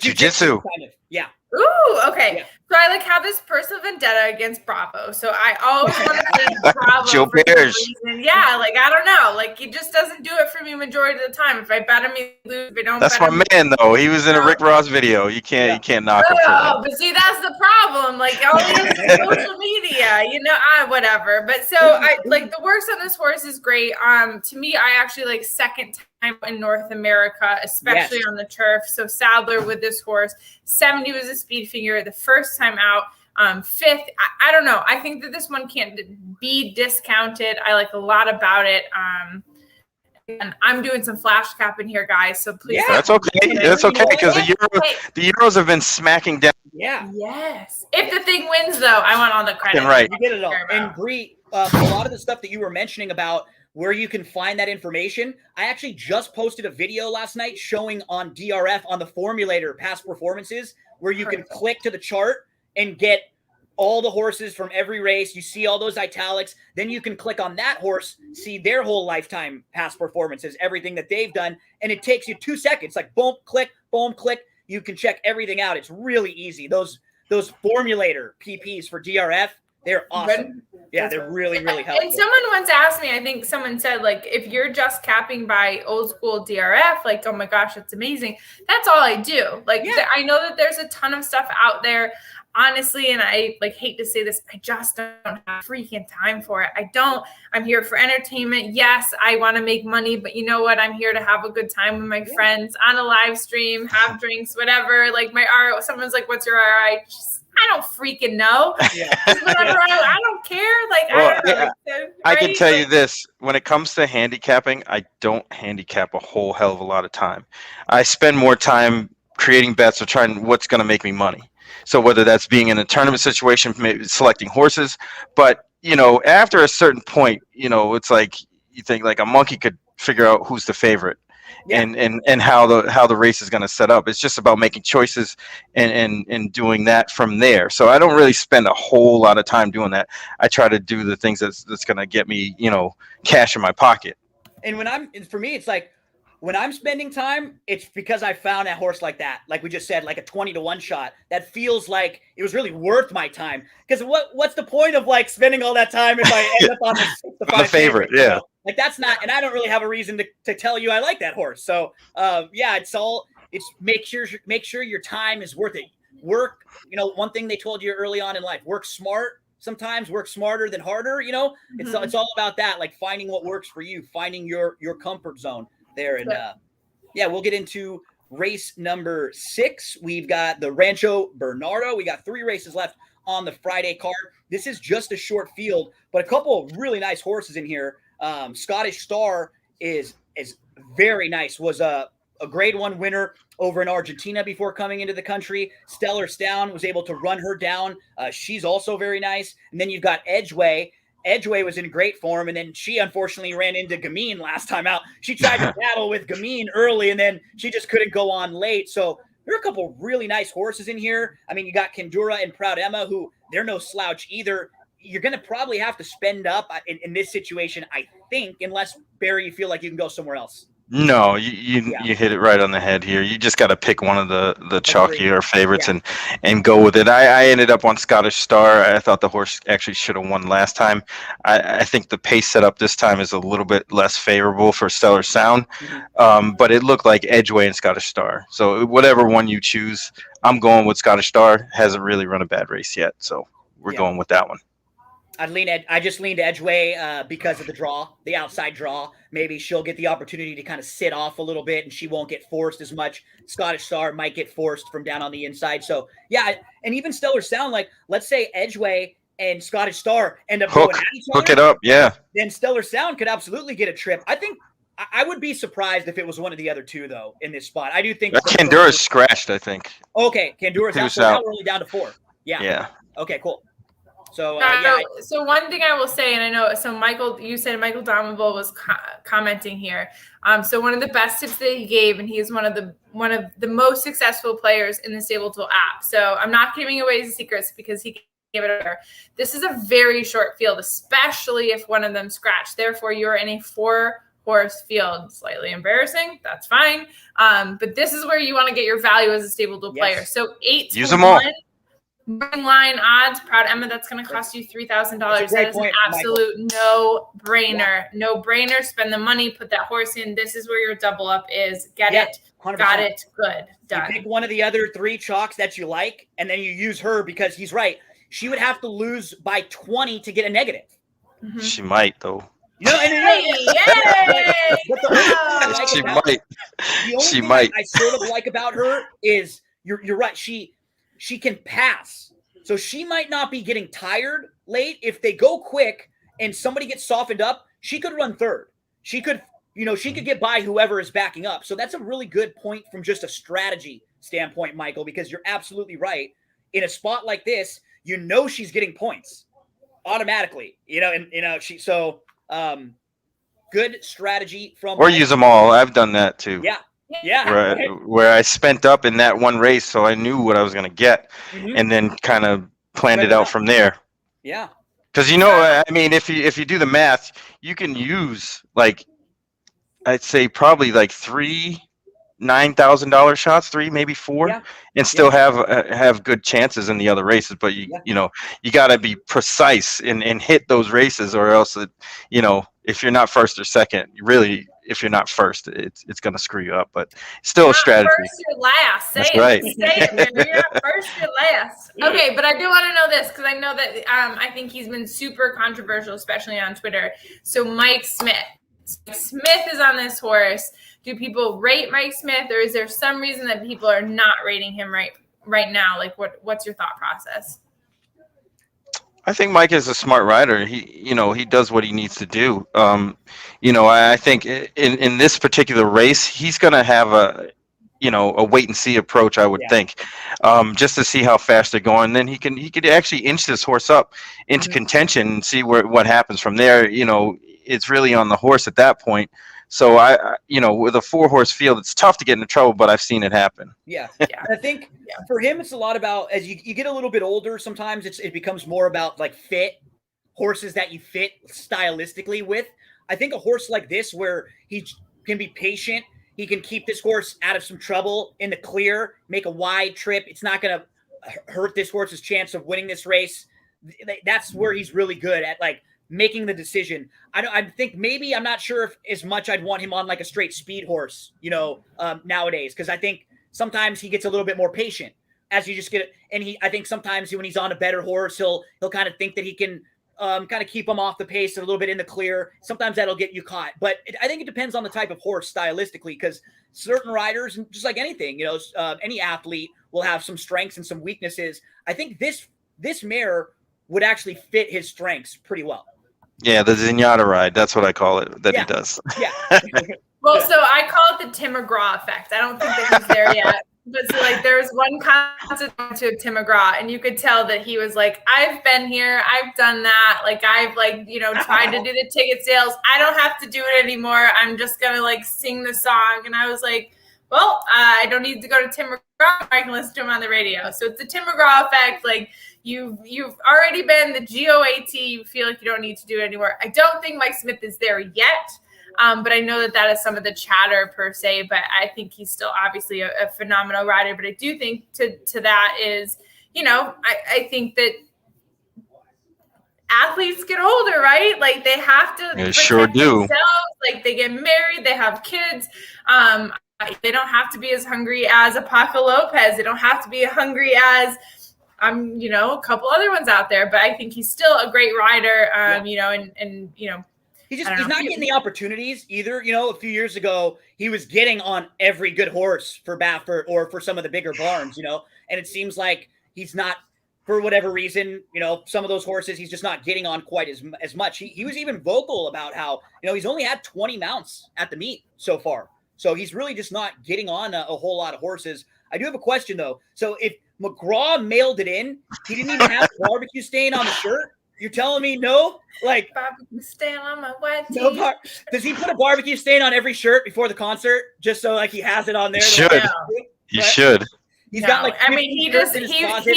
jiu-jitsu kind of. Yeah. Ooh, okay. Yeah. So I have this personal vendetta against Bravo. So I always want to say Bravo Joe for Bears. some reason. Yeah, I don't know. He just doesn't do it for me majority of the time. If I bet him, he lose. If I don't That's bet my man, though. He was in a Rick Ross video. You can't knock him for that. But see, that's the problem. All this social media, whatever. But so I the works on this horse is great. To me, I actually second time in North America, especially on the turf. So Sadler with this horse, 70 was a speed figure the first time out. 5th, I don't know. I think that this one can't be discounted. I like a lot about it. And I'm doing some flash capping here, guys. So please. Yeah, that's okay. That's okay because the Euros have been smacking down. Yeah. Yes. If the thing wins, though, I want all the credit. Right. You get it all. And Bree, a lot of the stuff that you were mentioning about where you can find that information, I actually just posted a video last night showing on DRF on the formulator past performances where you can click to the chart and get all the horses from every race. You see all those italics. Then you can click on that horse, see their whole lifetime past performances, everything that they've done. And it takes you 2 seconds. Boom, click, boom, click. You can check everything out. It's really easy. Those formulator PPs for DRF, they're awesome. Yeah, they're really, really helpful. And someone once asked me, I think someone said, if you're just capping by old school DRF, oh my gosh, that's amazing. That's all I do. I know that there's a ton of stuff out there, honestly, and I hate to say this, I just don't have freaking time for it. I'm here for entertainment. Yes, I want to make money, but you know what? I'm here to have a good time with my friends on a live stream, have drinks, whatever. My RO, someone's like, what's your RI? I don't freaking know. Whatever, I don't care. I don't know. I can tell you this. When it comes to handicapping, I don't handicap a whole hell of a lot of time. I spend more time creating bets or trying what's going to make me money. So whether that's being in a tournament situation, maybe selecting horses, but after a certain point, it's you think a monkey could figure out who's the favorite. Yeah. And how the race is going to set up. It's just about making choices and doing that from there. So I don't really spend a whole lot of time doing that. I try to do the things that's going to get me, cash in my pocket. And for me, it's when I'm spending time, it's because I found that horse like that. Like we just said, a 20-1 shot that feels like it was really worth my time. Because what's the point of make all that time if I end up on the favorite? Yeah. That's not, and I don't really have a reason to tell you I like that horse. So it's make sure your time is worth it. Work, one thing they told you early on in life, work smart. Sometimes work smarter than harder. It's all about that. Finding what works for you, finding your comfort zone there. And we'll get into race number 6. We've got the Rancho Bernardo. We got 3 races left on the Friday card. This is just a short field, but a couple of really nice horses in here. Scottish Star is very nice. Was a grade 1 winner over in Argentina before coming into the country. Stellar Stown was able to run her down. She's also very nice. And then you've got Edgeway. Edgeway was in great form, and then she unfortunately ran into Gamine last time out. She tried to battle with Gamine early, and then she just couldn't go on late. So there are a couple really nice horses in here. I mean, you got Kendura and Proud Emma, who they're no slouch either. You're going to probably have to spend up in this situation, I think, unless, Barry, you feel like you can go somewhere else. No, you hit it right on the head here. You just got to pick one of the chalkier favorites and go with it. I ended up on Scottish Star. I thought the horse actually should have won last time. I think the pace setup this time is a little bit less favorable for Stellar Sound, but it looked like Edgeway and Scottish Star. So whatever one you choose, I'm going with Scottish Star. Hasn't really run a bad race yet, so we're going with that one. I just leaned Edgeway because of the draw, the outside draw. Maybe she'll get the opportunity to kind of sit off a little bit, and she won't get forced as much. Scottish Star might get forced from down on the inside. So yeah, and even Stellar Sound, like let's say Edgeway and Scottish Star end up going at each other. Hook it up, yeah. Then Stellar Sound could absolutely get a trip. I think I would be surprised if it was one of the other two though in this spot. I do think Candura's scratched. I think. Okay, Candura's out. So now we're only down to 4. Yeah. Yeah. Okay, cool. So, so one thing I will say, and I know, so Michael, you said Michael Domable was commenting here. So one of the best tips that he gave, and he's one of the most successful players in the StableDuel app. So I'm not giving away his secrets because he gave it over. This is a very short field, especially if one of them scratched. Therefore, you're in a 4-horse field. Slightly embarrassing. That's fine. But this is where you want to get your value as a StableDuel player. So 8 to use them all. Morning line odds, Proud Emma, that's going to cost you $3,000. That is an absolute no-brainer. No-brainer. Spend the money, put that horse in. This is where your double up is. Get it, 100%. Got it, good, done. You pick one of the other 3 chalks that you like, and then you use her because he's right. She would have to lose by 20 to get a negative. Mm-hmm. She might, though. You know, She might. The only thing I sort of like about her is you're right. She can pass. So she might not be getting tired late. If they go quick and somebody gets softened up, she could run third. She could get by whoever is backing up. So that's a really good point from just a strategy standpoint, Michael, because you're absolutely right. In a spot like this, she's getting points automatically, good strategy from. Or use them all. I've done that too. Yeah. Yeah, where I spent up in that one race, so I knew what I was going to get, and then kind of planned it out from there. Yeah, because I mean, if you do the math, you can use I'd say probably 3 $9,000 shots, 3 maybe 4, and still have good chances in the other races. But you got to be precise and hit those races, or else if you're not first or second, if you're not first, it's going to screw you up. But still a strategy. First, you're last. That's right. Say it. You're not first, you're last. Okay, but I do want to know this because I know that I think he's been super controversial, especially on Twitter. So Mike Smith. Smith is on this horse. Do people rate Mike Smith, or is there some reason that people are not rating him right now? Like, what's your thought process? I think Mike is a smart rider. He does what he needs to do. I think in this particular race, he's going to have a wait and see approach. I would think, just to see how fast they're going. Then he could actually inch this horse up into contention and see what happens from there. It's really on the horse at that point. So with a 4-horse field, it's tough to get into trouble, but I've seen it happen. Yeah. I think for him, it's a lot about, as you get a little bit older, sometimes it becomes more about fit horses that you fit stylistically with. I think a horse like this, where he can be patient, he can keep this horse out of some trouble in the clear, make a wide trip. It's not going to hurt this horse's chance of winning this race. That's where he's really good at, making the decision. I think maybe, I'm not sure if as much I'd want him on a straight speed horse, nowadays, because I think sometimes he gets a little bit more patient as you just get it. And I think sometimes when he's on a better horse, he'll kind of think that he can kind of keep him off the pace a little bit in the clear. Sometimes that'll get you caught, but I think it depends on the type of horse stylistically, because certain riders, just like anything, any athlete will have some strengths and some weaknesses. I think this mare would actually fit his strengths pretty well. Yeah, the Zenyatta ride. That's what I call it, he does. Yeah. Well, so I call it the Tim McGraw effect. I don't think that he's there yet. But so there was one concert to Tim McGraw, and you could tell that he was like, I've been here. I've done that. I've tried to do the ticket sales. I don't have to do it anymore. I'm just going to sing the song. And I was like, well, I don't need to go to Tim McGraw. I can listen to him on the radio. So it's the Tim McGraw effect. You've already been the GOAT. You feel like you don't need to do it anymore. I don't think Mike Smith is there yet. But I know that is some of the chatter per se, but I think he's still obviously a phenomenal rider. But I do think to that is, I think that athletes get older, right? Like they have to protect sure do. themselves. Like they get married, they have kids. They don't have to be as hungry as a Paco Lopez. They don't have to be hungry as a couple other ones out there. But I think he's still a great rider. He's not getting the opportunities either. A few years ago, he was getting on every good horse for Baffert or for some of the bigger barns, and it seems like he's not, for whatever reason, some of those horses, he's just not getting on quite as much. He was even vocal about how, he's only had 20 mounts at the meet so far. So he's really just not getting on a whole lot of horses. I do have a question, though. So if McGraw mailed it in, he didn't even have barbecue stain on the shirt? You're telling me no? Like barbecue stain on my white tee. No does he put a barbecue stain on every shirt before the concert just so like he has it on there? He should. He's got like he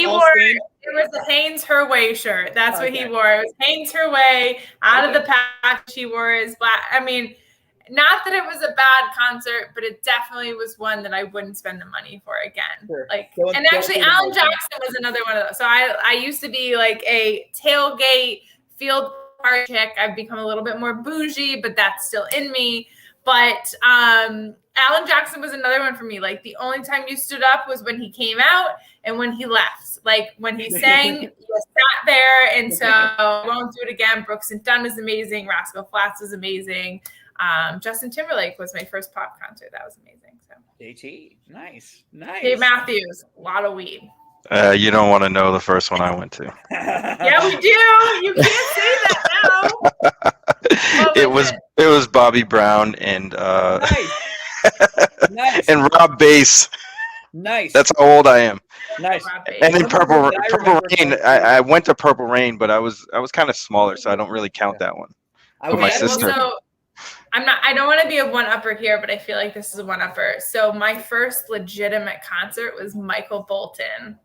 wore it was a Hanes Her Way shirt. That's what he wore. It was Hanes Her Way out of the pack. She wore his black. I mean, not that it was a bad concert, but it definitely was one that I wouldn't spend the money for again. Sure. And actually, Alan Jackson was another one of those. So I used to be like a tailgate field party chick. I've become a little bit more bougie, but that's still in me. But Alan Jackson was another one for me. Like the only time you stood up was when he came out and when he left. Like when he sang, you sat there. And so I won't do it again. Brooks and Dunn was amazing. Rascal Flatts was amazing. Justin Timberlake was my first pop concert. That was amazing. So JT, nice. Dave Matthews, a lot of weed. You don't want to know the first one I went to. Yeah, we do. You can't say that now. It was Bobby Brown and nice. and Rob Bass. Nice. That's how old I am. Nice. And in Purple Rain, I went to Purple Rain, but I was kind of smaller, so I don't really count that one. But my sister. I don't want to be a one-upper here, but I feel like this is a one-upper. So my first legitimate concert was Michael Bolton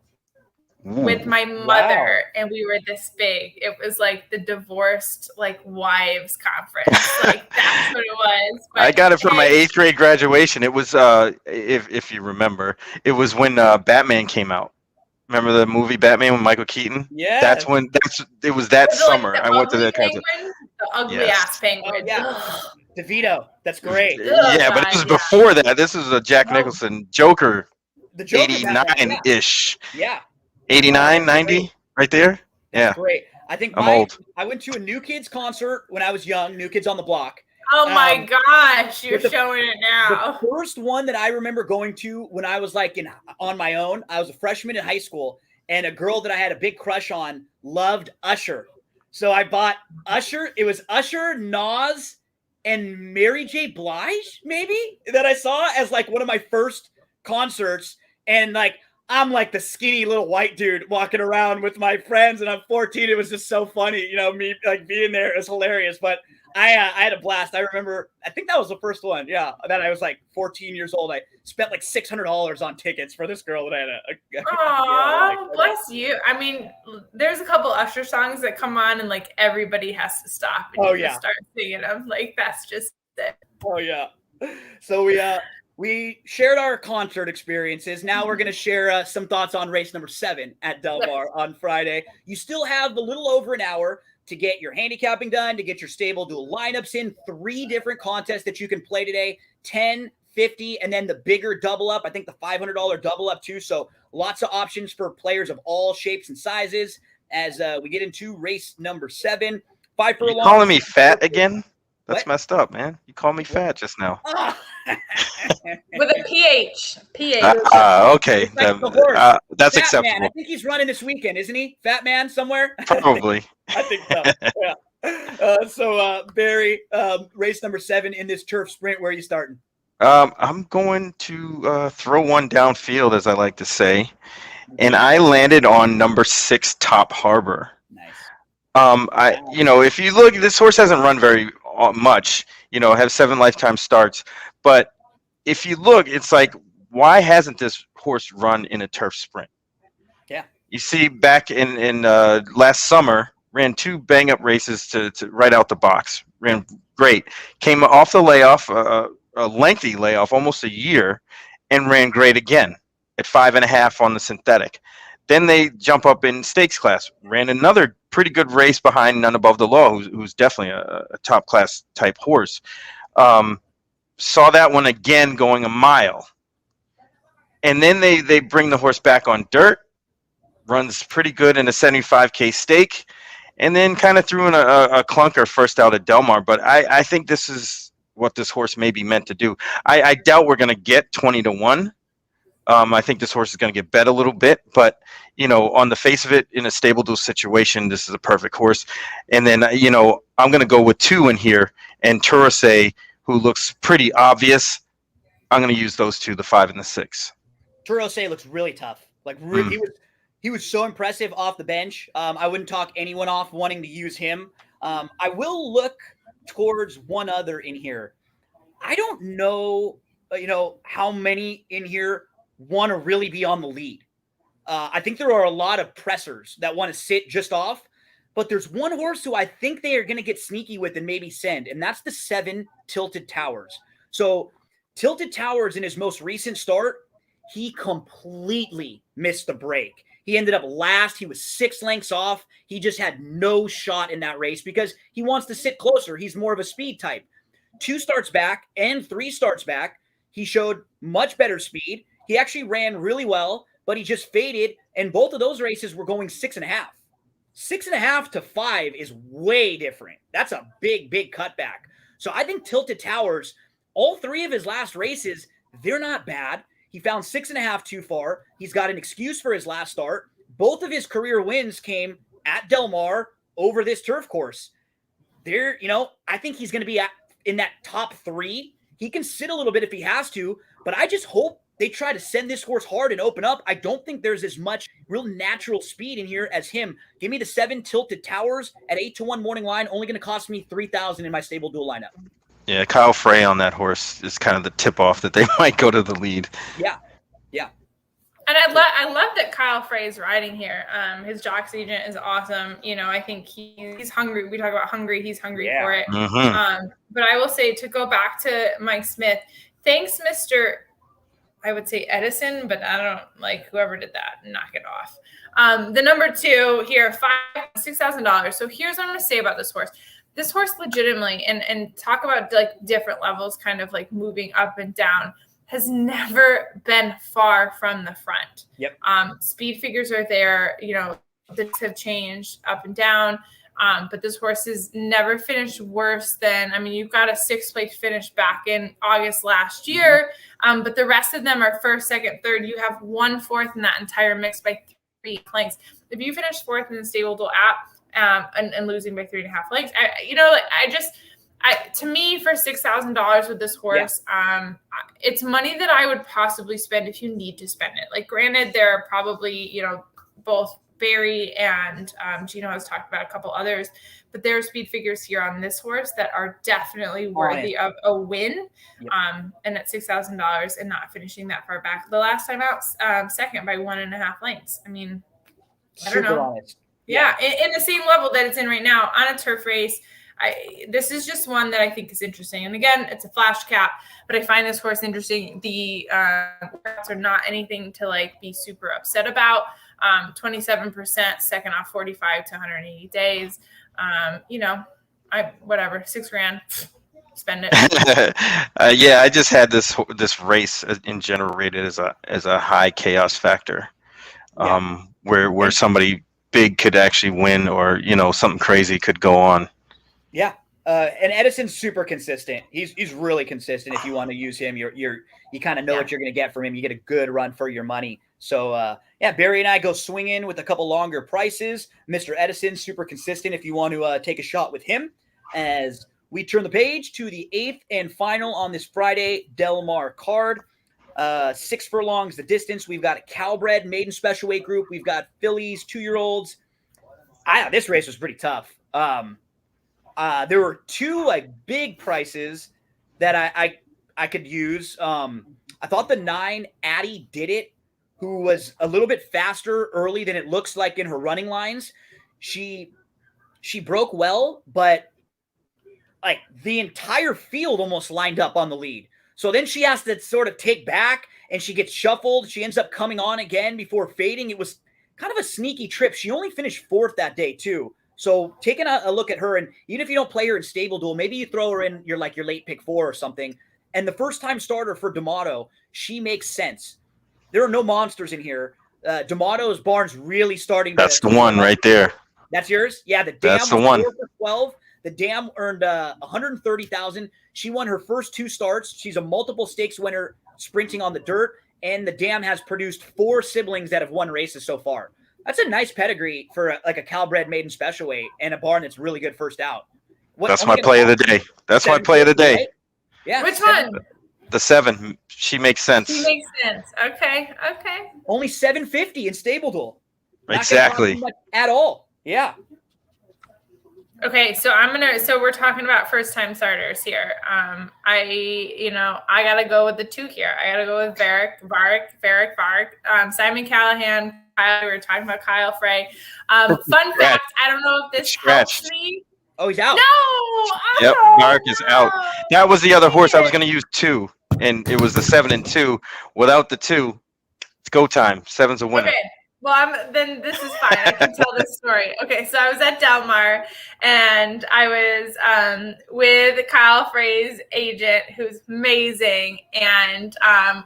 with my mother, and we were this big. It was like the divorced wives conference. Like that's what it was. But I got it for my 8th grade graduation. It was if you remember, it was when Batman came out. Remember the movie Batman with Michael Keaton? Yeah. It was that summer. I went to that concert. The ugly ass penguin. Yeah. DeVito. That's great. Yeah, but it was before that. This is a Jack Nicholson Joker. The Joker 89-ish. Yeah. 89, 90, right there. Yeah. Great. I think I'm old. I went to a New Kids concert when I was young, New Kids on the Block. Oh my gosh, you're showing it now. The first one that I remember going to when I was on my own, I was a freshman in high school, and a girl that I had a big crush on loved Usher. So I bought Usher. It was Usher, Nas, and Mary J. Blige, maybe, that I saw as one of my first concerts. And I'm the skinny little white dude walking around with my friends, and I'm 14. It was just so funny, me being there. It was hilarious. But I had a blast. I remember, I think that was the first one. Yeah, that I was 14 years old. I spent $600 on tickets for this girl that I had. Aww, bless you. I mean, there's a couple Usher songs that come on and everybody has to stop and just start singing them. That's just it. Oh yeah. So we shared our concert experiences. Now we're going to share some thoughts on race number 7 at Del Mar on Friday. You still have a little over an hour to get your handicapping done, to get your StableDuel lineups in. 3 different contests that you can play today, 10, 50, and then the bigger double up. I think the $500 double up too. So lots of options for players of all shapes and sizes as we get into race number 7. 5 furlongs. You calling me fat again? That's messed up, man. You called me fat just now. With a PH. Okay. That's Fat acceptable. Man. I think he's running this weekend, isn't he? Fat Man somewhere? Probably. I think so. Yeah. Barry, race number 7 in this turf sprint. Where are you starting? I'm going to throw one downfield, as I like to say. And I landed on number 6, Top Harbor. Nice. If you look, this horse hasn't run very much, have 7 lifetime starts. But if you look, it's why hasn't this horse run in a turf sprint? Yeah. You see, back in last summer, ran 2 bang-up races to right out the box. ran great. Came off the layoff, a lengthy layoff, almost a year, and ran great again at 5.5 on the synthetic. Then they jump up in stakes class, ran another pretty good race behind None Above the Law, who's definitely a top class type horse. Saw that one again going a mile. And then they bring the horse back on dirt, runs pretty good in a 75K stake, and then kind of threw in a clunker first out at Del Mar. But I think this is what this horse may be meant to do. I doubt we're going to get 20-1. I think this horse is going to get bet a little bit, but on the face of it, in a StableDuel situation, this is a perfect horse. And then I'm going to go with 2 in here, and Torrey, who looks pretty obvious. I'm going to use those 2, the 5 and the 6. Torrey looks really tough. Like he was so impressive off the bench. I wouldn't talk anyone off wanting to use him. I will look towards one other in here. I don't know, how many in here want to really be on the lead. I think there are a lot of pressers that want to sit just off, but there's one horse who I think they are going to get sneaky with and maybe send, and that's the 7 Tilted Towers. So Tilted Towers in his most recent start, he completely missed the break. He ended up last. He was 6 lengths off. He just had no shot in that race because he wants to sit closer. He's more of a speed type. 2 starts back and 3 starts back, he showed much better speed. He actually ran really well, but he just faded, and both of those races were going 6.5. 6.5 to 5 is way different. That's a big, big cutback. So I think Tilted Towers, all 3 of his last races, they're not bad. He found 6.5 too far. He's got an excuse for his last start. Both of his career wins came at Del Mar over this turf course. I think he's going to be in that top 3. He can sit a little bit if he has to, but I just hope they try to send this horse hard and open up. I don't think there's as much real natural speed in here as him. Give me the 7 Tilted Towers at 8-1 morning line. Only going to cost me $3,000 in my StableDuel lineup. Yeah, Kyle Frey on that horse is kind of the tip-off that they might go to the lead. Yeah. And I love that Kyle Frey is riding here. His jocks agent is awesome. I think he's hungry. We talk about hungry. He's hungry for it. Mm-hmm. But I will say, to go back to Mike Smith, thanks, Mr. I would say Edison, but I don't like whoever did that. Knock it off. The number 2 here, $6,000. So here's what I'm going to say about this horse. This horse legitimately, and talk about like different levels, kind of like moving up and down, has never been far from the front. Yep. Speed figures are there. This have changed up and down. But this horse has better finished worse than, you've got a 6th place finish back in August last year. But the rest of them are 1st, 2nd, 3rd. You have 1/4 in that entire mix by 3 lengths. If you finish 4th in the StableDuel app and losing by 3.5 lengths, to me, for $6,000 with this horse, it's money that I would possibly spend if you need to spend it. Like, granted, there are probably, both Barry and Gino has talked about a couple others, but there are speed figures here on this horse that are definitely worthy of a win. Yep. And at $6,000 and not finishing that far back. The last time out, 2nd by 1.5 lengths. I don't know. Honest. Yeah, in the same level that it's in right now on a turf race. This is just one that I think is interesting. And again, it's a flash cap, but I find this horse interesting. The workouts are not anything to like be super upset about. 27%, second off 45 to 180 days. Whatever, $6,000, spend it. Yeah, I just had this race in general rated as a high chaos factor, where somebody big could actually win, or something crazy could go on. Yeah. And Edison's super consistent. He's really consistent. If you want to use him, you kind of know what you're going to get from him. You get a good run for your money. So Barry and I go swing in with a couple longer prices. Mr. Edison, super consistent if you want to take a shot with him. As we turn the page to the 8th and final on this Friday Del Mar card. 6 furlongs the distance. We've got a Calbred maiden special weight group. We've got fillies, 2-year-olds. This race was pretty tough. There were 2 big prices that I could use. I thought the 9 Addie Did It, who was a little bit faster early than it looks like in her running lines. She broke well, but like the entire field almost lined up on the lead. So then she has to sort of take back, and she gets shuffled. She ends up coming on again before fading. It was kind of a sneaky trip. She only finished 4th that day too. So taking a look at her, and even if you don't play her in StableDuel, maybe you throw her in your late pick 4 or something. And the first time starter for D'Amato, she makes sense. There are no monsters in here. D'Amato's barn's really starting. That's the one right there. That's yours? Yeah, the Dam. That's the one. 4 for 12. The Dam earned $130,000. She won her first 2 starts. She's a multiple stakes winner sprinting on the dirt, and the Dam has produced 4 siblings that have won races so far. That's a nice pedigree for a Calbred maiden special weight and a barn that's really good first out. That's my play of the day. That's my play of the day. Right? Yeah. Which one? The 7. She makes sense. She makes sense. Okay. Only $750 in StableDuel. Exactly. At all. Yeah. Okay, so we're talking about first time starters here. I gotta go with the 2 here. I gotta go with Varick, Simon Callahan, Kyle. We were talking about Kyle Frey. Fun fact, I don't know if this helps me. Oh, he's out. No. Yep, Varick is out. That was the other horse I was going to use 2, and it was the 7 and 2. Without the 2, it's go time. 7's a winner. Okay. Well, then this is fine. I can tell this story. Okay, so I was at Del Mar, and I was with Kyle Frey's agent, who's amazing, and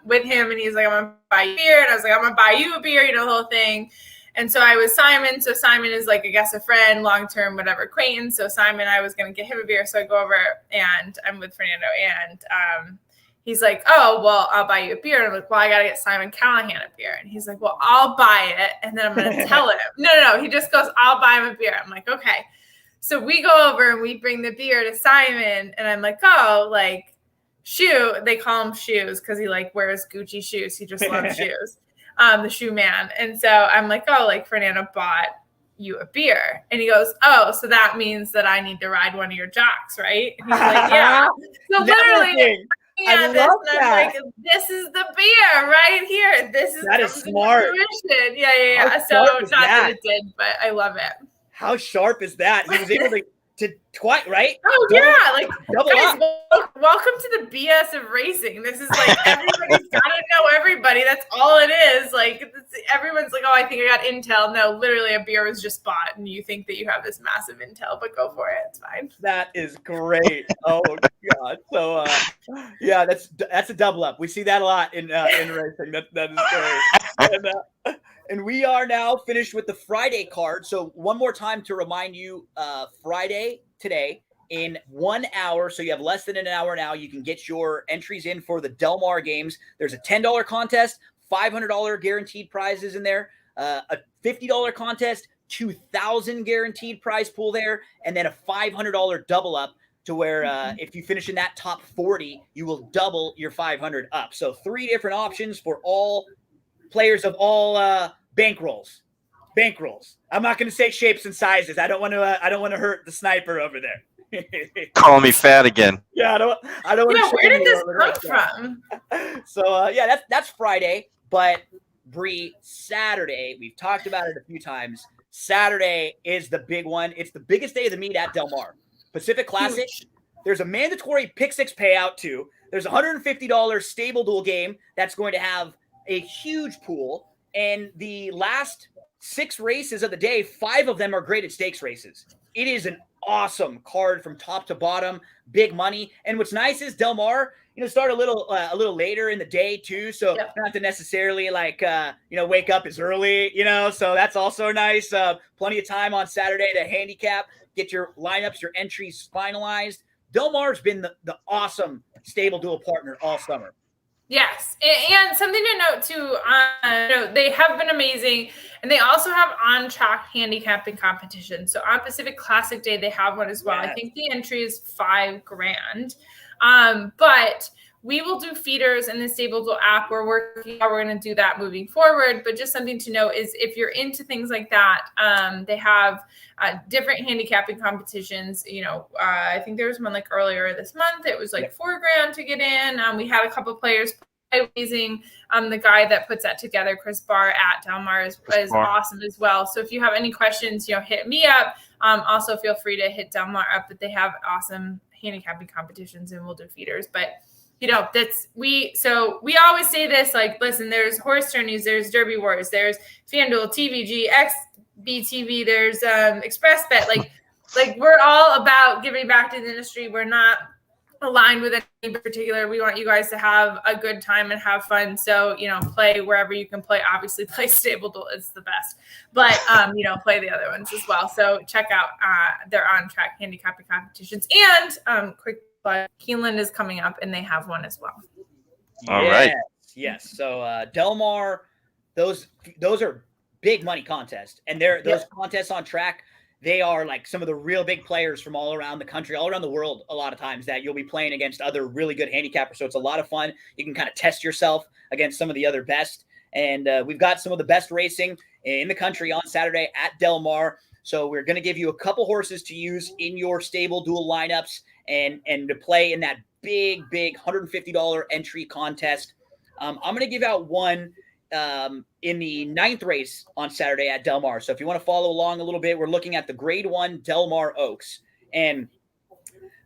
with him, and he's like, I'm going to buy you a beer, and I was like, I'm going to buy you a beer, the whole thing. And so I was Simon. So Simon is I guess a friend, long-term, whatever, acquaintance. So Simon, I was going to get him a beer. So I go over, and I'm with Fernando, and he's like, oh, well, I'll buy you a beer. And I'm like, well, I got to get Simon Callahan a beer. And he's like, well, I'll buy it. And then I'm going to tell him. No. He just goes, I'll buy him a beer. I'm like, okay. So we go over and we bring the beer to Simon. And I'm like, oh, shoe. They call him Shoes because he wears Gucci shoes. He just loves shoes. The shoe man. And so I'm like, oh, Fernando bought you a beer. And he goes, oh, so that means that I need to ride one of your jocks, right? And he's like, yeah. So literally, I love that. I'm like, this is the beer right here. That is smart. Yeah. How So not that it did, but I love it. How sharp is that? He was able to twice, right? Oh, yeah. Double guys, up. welcome to the BS of racing. This is everybody's got to know everybody. That's all it is. Everyone's like, oh, I think I got intel. No, literally a beer was just bought, and you think that you have this massive intel, but go for it. It's fine. That is great. Oh, God. So, yeah, that's a double up. We see that a lot in racing. That is great. And we are now finished with the Friday card. So one more time to remind you, Friday today in 1 hour. So you have less than an hour now. You can get your entries in for the Del Mar games. There's a $10 contest, $500 guaranteed prizes in there, a $50 contest, $2,000 guaranteed prize pool there, and then a $500 double up to where if you finish in that top 40, you will double your 500 up. So 3 different options for all players of all bankrolls. I'm not going to say shapes and sizes. I don't want to hurt the sniper over there. Call me fat again. Yeah, I don't want to. Where did this come from? So that's Friday, but Bree, Saturday. We've talked about it a few times. Saturday is the big one. It's the biggest day of the meet at Del Mar. Pacific Classic. Huge. There's a mandatory pick 6 payout too. There's a $150 StableDuel game that's going to have a huge pool. And the last 6 races of the day, 5 of them are graded stakes races. It is an awesome card from top to bottom, big money. And what's nice is Del Mar, start a little later in the day too. So not to necessarily wake up as early, so that's also nice. Plenty of time on Saturday to handicap, get your lineups, your entries finalized. Del Mar's been the awesome StableDuel partner all summer. Yes, and something to note too, they have been amazing, and they also have on-track handicapping competitions. So on Pacific Classic Day, they have one as well. Yes. I think the entry is $5,000, but we will do feeders in the StableDuel app. We're working how we're going to do that moving forward. But just something to note is if you're into things like that, they have different handicapping competitions. I think there was one earlier this month. It was $4,000 to get in. We had a couple players amazing. The guy that puts that together, Chris Barr at Del Mar, is awesome as well. So if you have any questions, hit me up. Also feel free to hit Del Mar up, but they have awesome handicapping competitions and we'll do feeders. But we always say this, like, listen, there's horse tourneys, there's Derby Wars, there's FanDuel, TVG, XBTV, there's Express Bet. Like we're all about giving back to the industry. We're not aligned with any particular. We want you guys to have a good time and have fun. So, play wherever you can play. Obviously, play StableDuel is the best, but play the other ones as well. So check out their on-track handicapping competitions. And quick plug, Keeneland is coming up, and they have one as well. All right. Yes. So Del Mar, those are big money contests, and those contests on track. They are like some of the real big players from all around the country, all around the world, a lot of times, that you'll be playing against other really good handicappers. So it's a lot of fun. You can kind of test yourself against some of the other best. And we've got some of the best racing in the country on Saturday at Del Mar. So we're going to give you a couple horses to use in your StableDuel lineups and to play in that big $150 entry contest. I'm going to give out one in the 9th race on Saturday at Del Mar. So if you want to follow along a little bit, we're looking at the Grade 1 Del Mar Oaks. And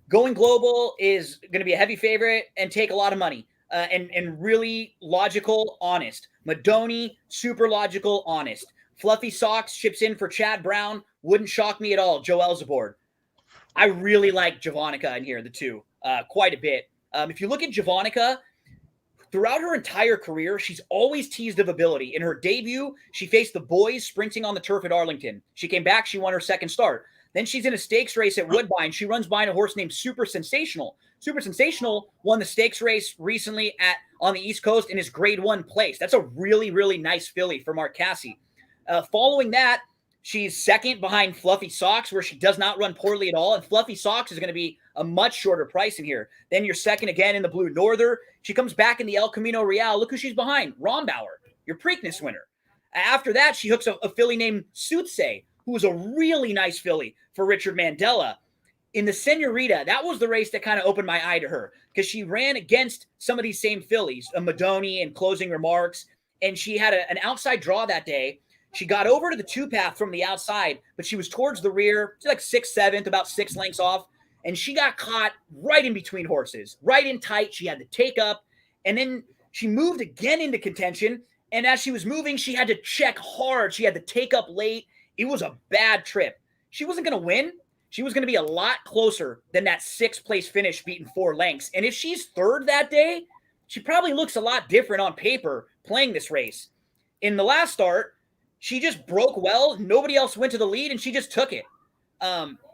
going global is going to be a heavy favorite and take a lot of money. And really logical, honest. Madoni, super logical, honest. Fluffy Socks chips in for Chad Brown. Wouldn't shock me at all. Joel's aboard. I really like Javonica in here, the two, quite a bit. If you look at Javonica, throughout her entire career, she's always teased of ability. In her debut, she faced the boys sprinting on the turf at Arlington. She came back. She won her second start. Then she's in a stakes race at Woodbine. She runs behind a horse named Super Sensational. Super Sensational won the stakes race recently on the East Coast in his Grade 1 place. That's a really, really nice filly for Mark Casse. Following that, she's second behind Fluffy Socks, where she does not run poorly at all. And Fluffy Socks is going to be a much shorter price in here. Then you're second again in the Blue Norther. She comes back in the El Camino Real. Look who she's behind. Rombauer, your Preakness winner. After that, she hooks a filly named Soothsay, who was a really nice filly for Richard Mandela. In the Senorita, that was the race that kind of opened my eye to her, because she ran against some of these same fillies, Madoni and Closing Remarks, and she had an outside draw that day. She got over to the 2-path from the outside, but she was towards the rear. She's like 6th, 7th, about 6 lengths off. And she got caught right in between horses, right in tight. She had to take up. And then she moved again into contention. And as she was moving, she had to check hard. She had to take up late. It was a bad trip. She wasn't going to win. She was going to be a lot closer than that 6th place finish beating 4 lengths. And if she's third that day, she probably looks a lot different on paper playing this race. In the last start, she just broke well. Nobody else went to the lead, and she just took it.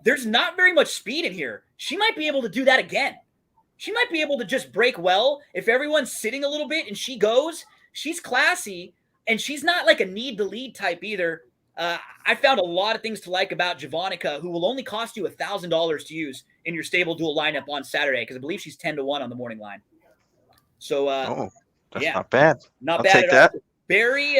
There's not very much speed in here. She might be able to do that again. She might be able to just break well. If everyone's sitting a little bit and she goes, she's classy, and she's not like a need to lead type either. I found a lot of things to like about Javonica, who will only cost you $1,000 to use in your StableDuel lineup on Saturday, because I believe she's 10-1 on the morning line. So, that's not bad. Not I'll bad take at that. all. Barry,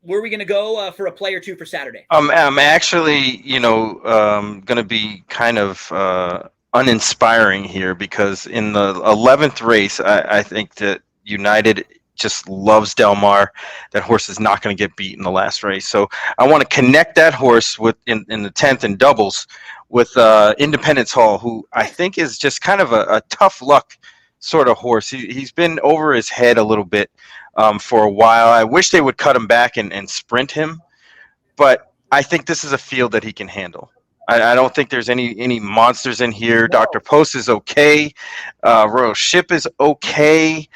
where are we going to go for a play or two for Saturday? I'm actually, going to be kind of uninspiring here, because in the 11th race, I think that United just loves Del Mar. That horse is not going to get beat in the last race. So I want to connect that horse with in the 10th in doubles with Independence Hall, who I think is just kind of a tough luck sort of horse. He's been over his head a little bit for a while. I wish they would cut him back and sprint him, but I think this is a field that he can handle. I don't think there's any monsters in here. No. Dr. Post is okay. Royal Ship is okay.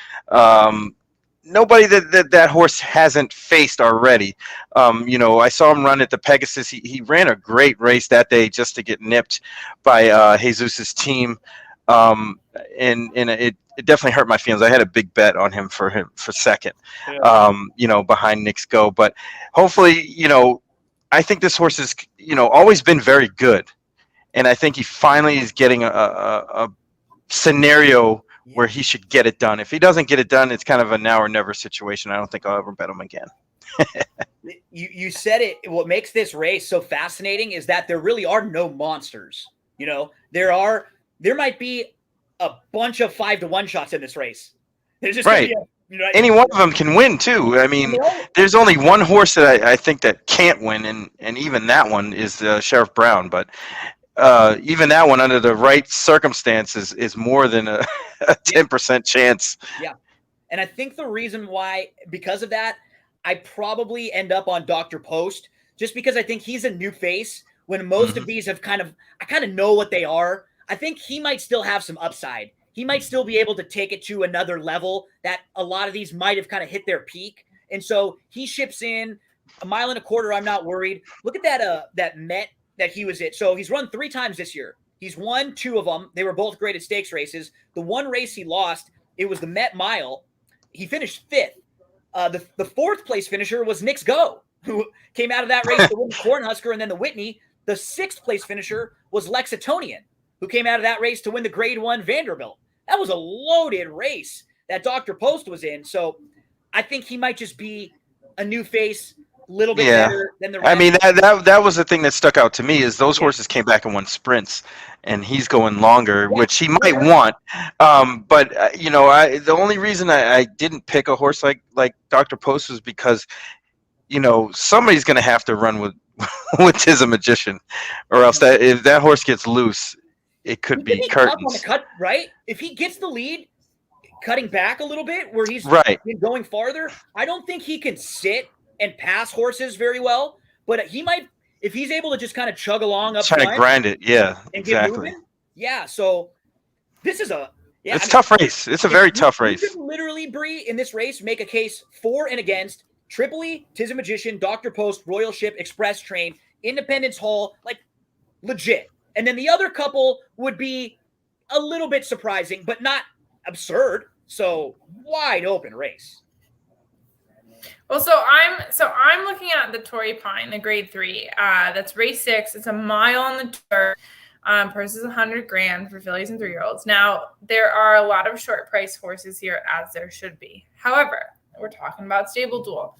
Nobody that horse hasn't faced already. I saw him run at the Pegasus. He ran a great race that day just to get nipped by Jesus's team. And it definitely hurt my feelings. I had a big bet on him for second, behind Nick's Go. But hopefully, I think this horse is, always been very good. And I think he finally is getting a scenario where he should get it done. If he doesn't get it done, it's kind of a now or never situation. I don't think I'll ever bet him again. You said it. What makes this race so fascinating is that there really are no monsters. There might be a bunch of 5-1 shots in this race. There's just right. Any one of them can win too. I mean, there's only one horse that I think that can't win, and even that one is Sheriff Brown. But even that one under the right circumstances is more than a 10% chance. Yeah. And I think the reason why, because of that, I probably end up on Dr. Post, just because I think he's a new face when most of these have I kind of know what they are. I think he might still have some upside. He might still be able to take it to another level that a lot of these might have kind of hit their peak. And so he ships in 1.25 miles. I'm not worried. Look at that Met that he was at. So he's run 3 times this year. He's won 2 of them. They were both graded stakes races. The one race he lost, it was the Met Mile. He finished 5th. The 4th place finisher was Nick's Go, who came out of that race to win the Cornhusker and then the Whitney. The 6th place finisher was Lexingtonian, who came out of that race to win the Grade 1 Vanderbilt. That was a loaded race that Dr. Post was in. So I think he might just be a new face, a little bit better than the rest. I mean, that was the thing that stuck out to me is those horses came back and won sprints, and he's going longer, which he might want. But the only reason I didn't pick a horse like Dr. Post was because, somebody's going to have to run with Tis a Magician, or else if that horse gets loose, it could be curtains. On the cut, right? If he gets the lead, cutting back a little bit where he's going farther, I don't think he can sit and pass horses very well. But he might, if he's able to just kind of chug along up front, trying to grind it, and get moving. Yeah, so this is it's a tough race. It's a very tough race. You can literally, Bree, in this race, make a case for and against Tripoli, Tis a Magician, Dr. Post, Royal Ship, Express Train, Independence Hall, like legit. And then the other couple would be a little bit surprising, but not absurd. So wide open race. Well, so I'm looking at the Torrey Pine, the Grade 3. That's race 6. It's a mile on the dirt. Purse is $100,000 for fillies and 3-year-olds. Now there are a lot of short price horses here, as there should be. However, we're talking about StableDuel.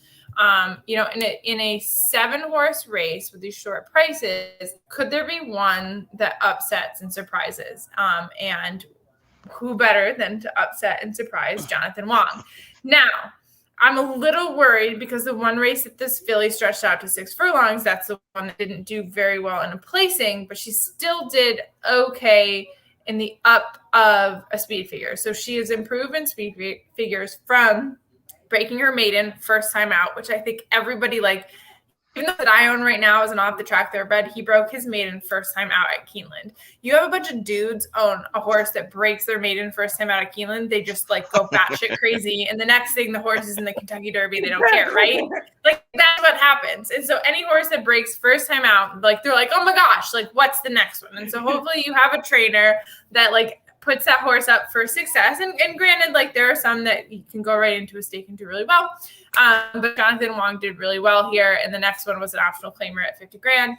In a 7-horse race with these short prices, could there be one that upsets and surprises? And who better than to upset and surprise Jonathan Wong? Now, I'm a little worried because the one race that this filly stretched out to 6 furlongs, that's the one that didn't do very well in a placing, but she still did okay in the up of a speed figure. So she has improved in speed figures from breaking her maiden first time out, which I think everybody even though that I own right now is an off the track thoroughbred, he broke his maiden first time out at Keeneland. You have a bunch of dudes own a horse that breaks their maiden first time out at Keeneland. They just go batshit crazy. And the next thing, the horse is in the Kentucky Derby. They don't care, right? That's what happens. And so any horse that breaks first time out, they're like, oh my gosh, what's the next one? And so hopefully you have a trainer that puts that horse up for success. And granted, there are some that you can go right into a stake and do really well. But Jonathan Wong did really well here. And the next one was an optional claimer at $50,000.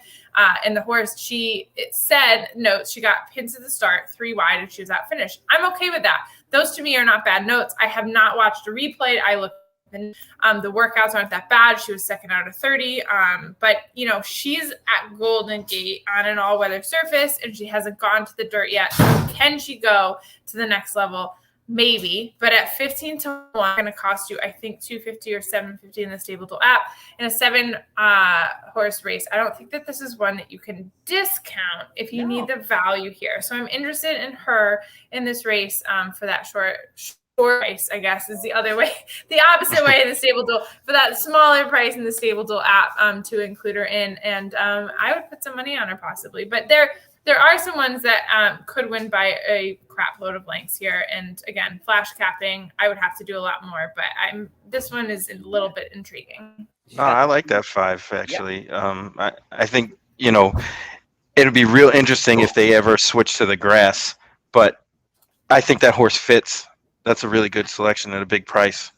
And the horse, it said notes, she got pins at the start, 3 wide, and she was at finish. I'm okay with that. Those to me are not bad notes. I have not watched a replay. I looked and the workouts aren't that bad. She was second out of 30. But she's at Golden Gate on an all-weather surface, and she hasn't gone to the dirt yet. So can she go to the next level? Maybe. But at 15 to 1, going to cost you, I think, $250 or $750 in the StableDuel app in a 7-horse race. I don't think that this is one that you can discount if you need the value here. So I'm interested in her in this race for that short price, I guess, is the opposite way in the StableDuel, for that smaller price in the StableDuel app to include her in. And I would put some money on her possibly. But there are some ones that could win by a crap load of lengths here. And again, flash capping, I would have to do a lot more. But this one is a little bit intriguing. Oh, I like that 5, actually. Yep. I think, it'd be real interesting if they ever switch to the grass. But I think that horse fits. That's a really good selection at a big price.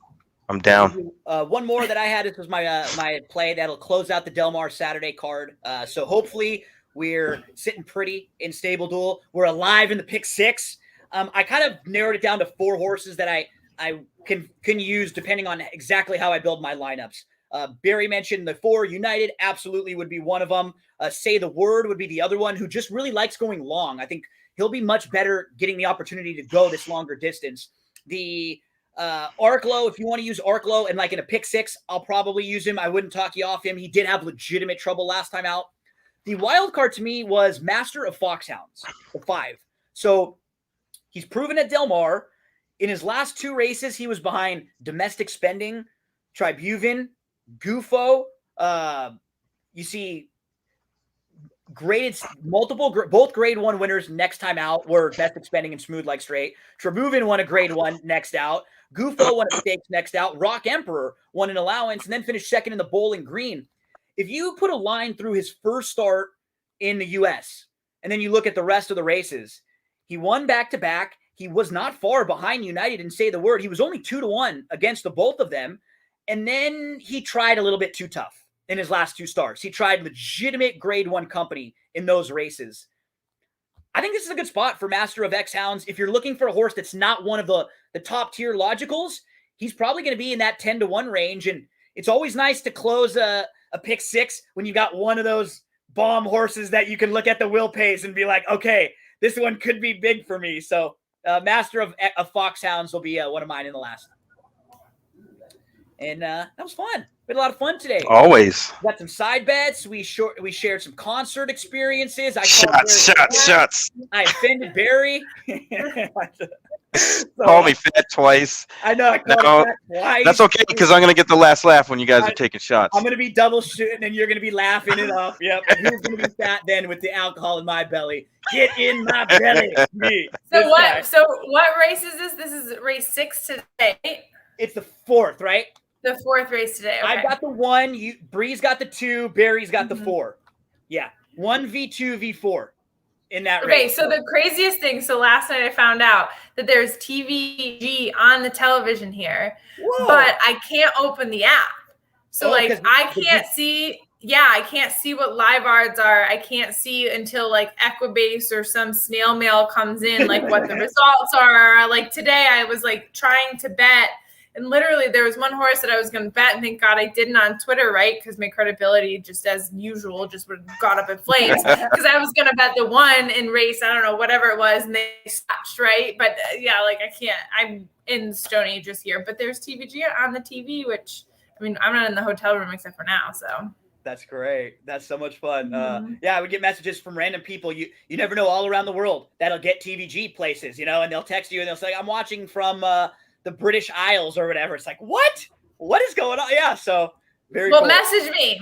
I'm down. One more that I had. This was my play that'll close out the Del Mar Saturday card. So hopefully we're sitting pretty in StableDuel. We're alive in the pick 6. I kind of narrowed it down to 4 horses that I can use depending on exactly how I build my lineups. Barry mentioned the 4. United absolutely would be one of them. Say the Word would be the other one, who just really likes going long. I think he'll be much better getting the opportunity to go this longer distance. The Arklow, if you want to use Arklow and in a pick 6, I'll probably use him. I wouldn't talk you off him. He did have legitimate trouble last time out. The wild card to me was Master of Foxhounds, the 5. So he's proven at Del Mar. In his last 2 races, he was behind Domestic Spending, Tribhuvan, Gufo. You see both grade 1 winners next time out were Domestic Spending and Smooth Like Straight. Tribhuvan won a grade 1 next out. Gufo won a stakes next out. Rock Emperor won an allowance and then finished second in the Bowling Green. If you put a line through his first start in the U.S. and then you look at the rest of the races, he won back-to-back. He was not far behind United, didn't say the word. He was only 2-1 against the both of them. And then he tried a little bit too tough in his last 2 starts. He tried legitimate grade 1 company in those races. I think this is a good spot for Master of X Hounds. If you're looking for a horse that's not one of the top tier logicals, he's probably going to be in that 10-1 range. And it's always nice to close a pick 6 when you got one of those bomb horses that you can look at the will pace and be like, okay, this one could be big for me. So Master of Foxhounds will be one of mine in the last. And that was fun. We had a lot of fun today. Always. We got some side bets. We shared some concert experiences. Shots. I offended Barry. Call me fat twice. I know. I called him fat twice. That's okay because I'm going to get the last laugh when you guys are taking shots. I'm going to be double shooting and you're going to be laughing it off. Yep. Who's going to be fat then with the alcohol in my belly? Get in my belly. Me. So what race is this? This is race 6 today. It's the 4th, right? The 4th race today. Okay. I got the 1. Bree's got the 2. Barry's got the 4. Yeah. 1 V2 V4 in that race. Okay, so the craziest thing, so last night I found out that there's TVG on the television here, but I can't open the app. So I can't see what live odds are. I can't see until like Equibase or some snail mail comes in, like what the results are. Like today I was like trying to bet. And literally there was one horse that I was going to bet, and thank God I didn't on Twitter, right? Because my credibility, just as usual, just got up in flames. Because I was going to bet the 1 in race, I don't know, whatever it was, and they stopped, right? But yeah, like I can't. I'm in the Stone Ages here. But there's TVG on the TV, which, I mean, I'm not in the hotel room except for now, so. That's great. That's so much fun. Yeah, we get messages from random people. You never know, all around the world that'll get TVG places, and they'll text you and they'll say, I'm watching from the British Isles or whatever. It's like, what is going on? Yeah. So very cool. Message me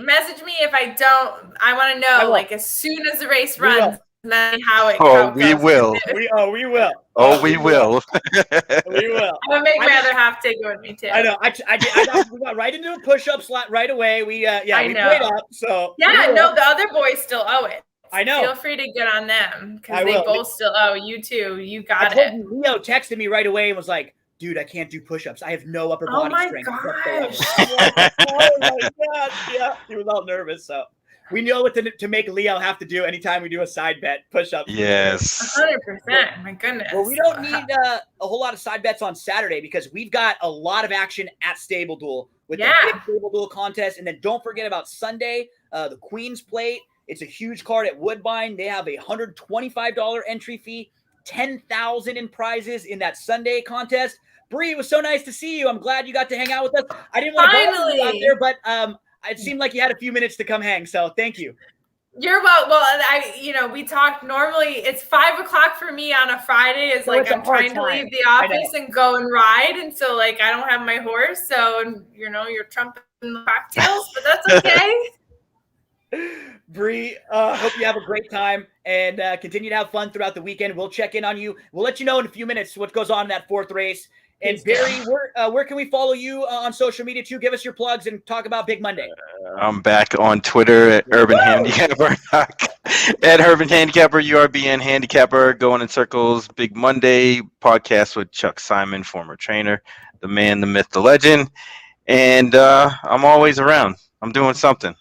if I don't. I want to know, like, as soon as the race runs, then how it goes. We will. We will. We will. We will. I'm gonna make my other half take it with me too. I know. We got right into a push-up slot right away. We played up. So the other boys still owe it. I know. Feel free to get on them because they both still owe you too. You got it. Leo texted me right away and was like, dude, I can't do push-ups. I have no upper body strength. Oh my gosh. Oh my God. Yeah. He was all nervous. So we know what to make Leo have to do anytime we do a side bet, push-ups. Yes. 100%. My goodness. Well, we don't need a whole lot of side bets on Saturday because we've got a lot of action at StableDuel with the big StableDuel contest. And then don't forget about Sunday, the Queen's Plate. It's a huge card at Woodbine. They have a $125 entry fee, $10,000 in prizes in that Sunday contest. Bree, it was so nice to see you. I'm glad you got to hang out with us. I didn't want to go out there, but it seemed like you had a few minutes to come hang. So thank you. You're well. We talked. Normally it's 5:00 for me on a Friday. It's like I'm trying to leave the office and go and ride, and so like I don't have my horse. So you're trumping the cocktails, but that's okay. Bree, hope you have a great time and continue to have fun throughout the weekend. We'll check in on you. We'll let you know in a few minutes what goes on in that 4th race. And Barry, where can we follow you on social media too? Give us your plugs and talk about Big Monday. I'm back on Twitter at Urban Handicapper. At Urban Handicapper, URBN Handicapper, going in circles. Big Monday podcast with Chuck Simon, former trainer, the man, the myth, the legend. And I'm always around. I'm doing something.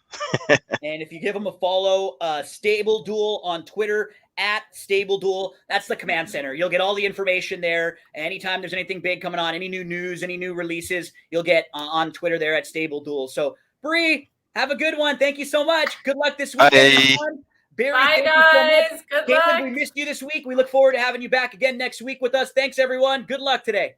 And if you give them a follow, StableDuel on Twitter, at StableDuel, that's the command center. You'll get all the information there. Anytime there's anything big coming on, any new news, any new releases, you'll get on Twitter there at StableDuel. So, Bree, have a good one. Thank you so much. Good luck this week. Barry, bye, guys. Good luck. We missed you this week. We look forward to having you back again next week with us. Thanks, everyone. Good luck today.